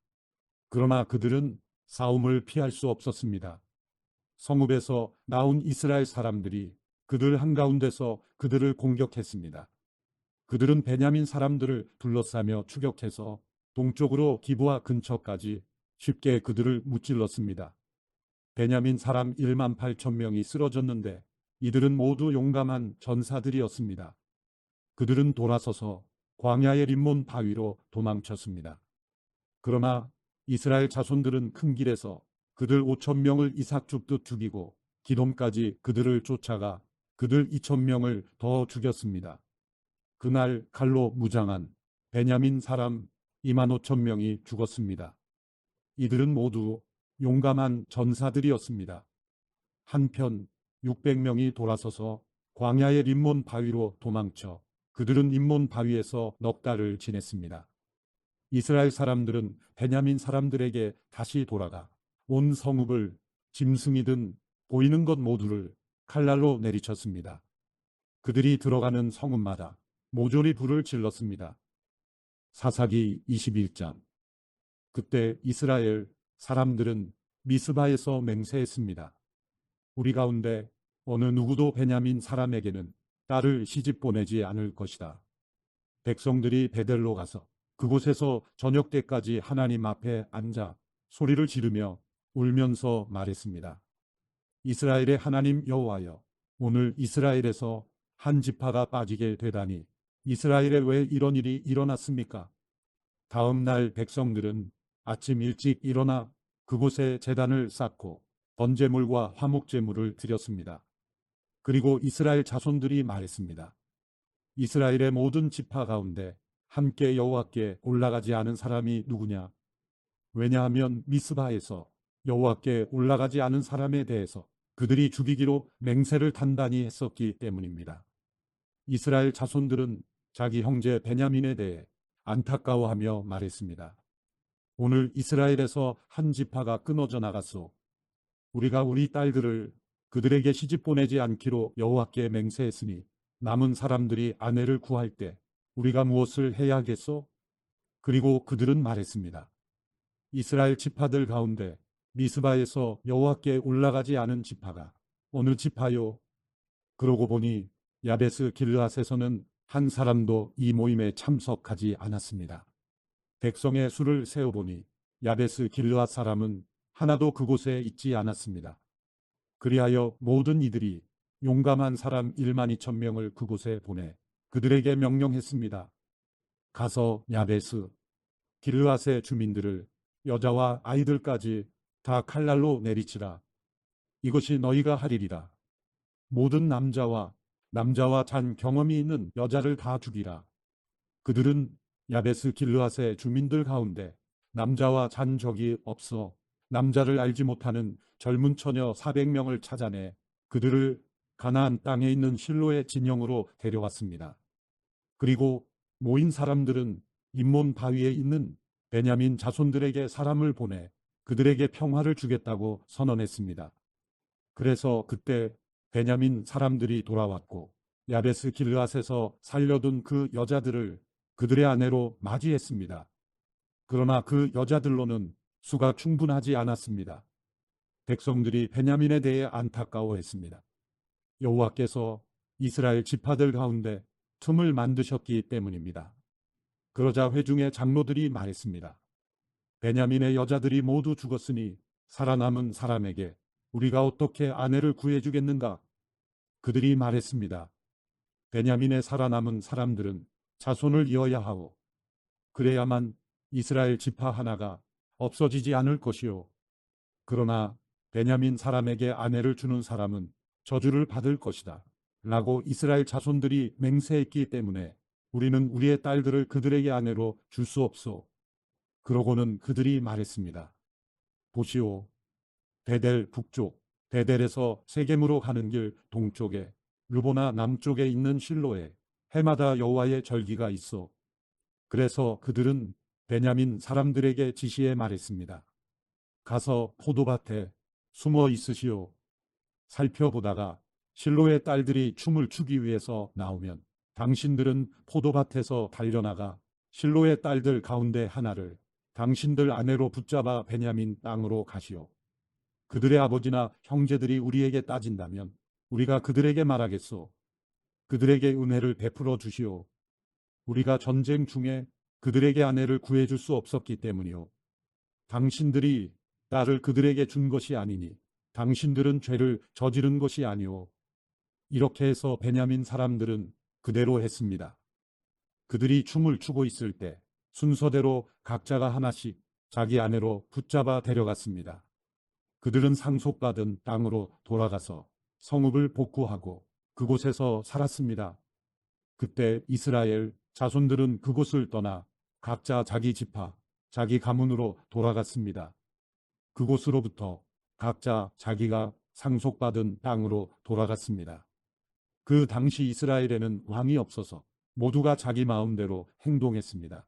그러나 그들은 싸움을 피할 수 없었습니다. 성읍에서 나온 이스라엘 사람들이 그들 한가운데서 그들을 공격했습니다. 그들은 베냐민 사람들을 둘러싸며 추격해서 동쪽으로 기브아 근처까지 쉽게 그들을 무찔렀습니다. 베냐민 사람 18,000명이 쓰러졌는데 이들은 모두 용감한 전사들이었습니다. 그들은 돌아서서 광야의 림몬 바위로 도망쳤습니다. 그러나 이스라엘 자손들은 큰 길에서 그들 5,000명을 이삭 줍듯 죽이고 기돔까지 그들을 쫓아가 그들 2,000명을 더 죽였습니다. 그날 칼로 무장한 베냐민 사람 25,000명이 죽었습니다. 이들은 모두 용감한 전사들이었습니다. 한편 600명이 돌아서서 광야의 림몬 바위로 도망쳐 그들은 림몬 바위에서 넉 달을 지냈습니다. 이스라엘 사람들은 베냐민 사람들에게 다시 돌아가 온 성읍을 짐승이든 보이는 것 모두를 칼날로 내리쳤습니다. 그들이 들어가는 성읍마다 모조리 불을 질렀습니다. 사사기 21장. 그때 이스라엘 사람들은 미스바에서 맹세했습니다. 우리 가운데 어느 누구도 베냐민 사람에게는 딸을 시집 보내지 않을 것이다. 백성들이 베델로 가서 그곳에서 저녁 때까지 하나님 앞에 앉아 소리를 지르며 울면서 말했습니다. 이스라엘의 하나님 여호와여, 오늘 이스라엘에서 한 지파가 빠지게 되다니 이스라엘에 왜 이런 일이 일어났습니까? 다음 날 백성들은 아침 일찍 일어나 그곳에 제단을 쌓고 번제물과 화목제물을 드렸습니다. 그리고 이스라엘 자손들이 말했습니다. 이스라엘의 모든 지파 가운데 함께 여호와께 올라가지 않은 사람이 누구냐? 왜냐하면 미스바에서 여호와께 올라가지 않은 사람에 대해서 그들이 죽이기로 맹세를 단단히 했었기 때문입니다. 이스라엘 자손들은 자기 형제 베냐민에 대해 안타까워하며 말했습니다. 오늘 이스라엘에서 한 지파가 끊어져 나갔소. 우리가 우리 딸들을 그들에게 시집 보내지 않기로 여호와께 맹세했으니 남은 사람들이 아내를 구할 때 우리가 무엇을 해야 하겠소? 그리고 그들은 말했습니다. 이스라엘 지파들 가운데 미스바에서 여호와께 올라가지 않은 지파가 어느 지파요? 그러고 보니 야베스 길르앗에서는 한 사람도 이 모임에 참석하지 않았습니다. 백성의 수를 세어보니 야베스 길르앗 사람은 하나도 그곳에 있지 않았습니다. 그리하여 모든 이들이 용감한 사람 1만 2천 명을 그곳에 보내 그들에게 명령했습니다. 가서 야베스 길르앗의 주민들을 여자와 아이들까지 다 칼날로 내리치라. 이것이 너희가 하리리라. 모든 남자와 잔 경험이 있는 여자를 다 죽이라. 그들은 야베스 길르앗의 주민들 가운데 남자와 잔 적이 없어 남자를 알지 못하는 젊은 처녀 400명을 찾아내 그들을 가나안 땅에 있는 실로의 진영으로 데려왔습니다. 그리고 모인 사람들은 인몬 바위에 있는 베냐민 자손들에게 사람을 보내 그들에게 평화를 주겠다고 선언했습니다. 그래서 그때 베냐민 사람들이 돌아왔고 야베스 길르앗에서 살려둔 그 여자들을 그들의 아내로 맞이했습니다. 그러나 그 여자들로는 수가 충분하지 않았습니다. 백성들이 베냐민에 대해 안타까워했습니다. 여호와께서 이스라엘 지파들 가운데 틈을 만드셨기 때문입니다. 그러자 회중의 장로들이 말했습니다. 베냐민의 여자들이 모두 죽었으니 살아남은 사람에게 우리가 어떻게 아내를 구해주겠는가? 그들이 말했습니다. 베냐민의 살아남은 사람들은 자손을 이어야 하오. 그래야만 이스라엘 지파 하나가 없어지지 않을 것이오. 그러나 베냐민 사람에게 아내를 주는 사람은 저주를 받을 것이다. 라고 이스라엘 자손들이 맹세했기 때문에 우리는 우리의 딸들을 그들에게 아내로 줄 수 없소. 그러고는 그들이 말했습니다. 보시오. 베델 북쪽, 베델에서 세겜으로 가는 길 동쪽에 르보나 남쪽에 있는 실로에 해마다 여호와의 절기가 있어. 그래서 그들은 베냐민 사람들에게 지시해 말했습니다. 가서 포도밭에 숨어 있으시오. 살펴보다가 실로의 딸들이 춤을 추기 위해서 나오면 당신들은 포도밭에서 달려나가 실로의 딸들 가운데 하나를 당신들 아내로 붙잡아 베냐민 땅으로 가시오. 그들의 아버지나 형제들이 우리에게 따진다면 우리가 그들에게 말하겠소. 그들에게 은혜를 베풀어 주시오. 우리가 전쟁 중에 그들에게 아내를 구해줄 수 없었기 때문이오. 당신들이 딸을 그들에게 준 것이 아니니 당신들은 죄를 저지른 것이 아니오. 이렇게 해서 베냐민 사람들은 그대로 했습니다. 그들이 춤을 추고 있을 때 순서대로 각자가 하나씩 자기 아내로 붙잡아 데려갔습니다. 그들은 상속받은 땅으로 돌아가서 성읍을 복구하고 그곳에서 살았습니다. 그때 이스라엘 자손들은 그곳을 떠나 각자 자기 지파, 자기 가문으로 돌아갔습니다. 그곳으로부터 각자 자기가 상속받은 땅으로 돌아갔습니다. 그 당시 이스라엘에는 왕이 없어서 모두가 자기 마음대로 행동했습니다.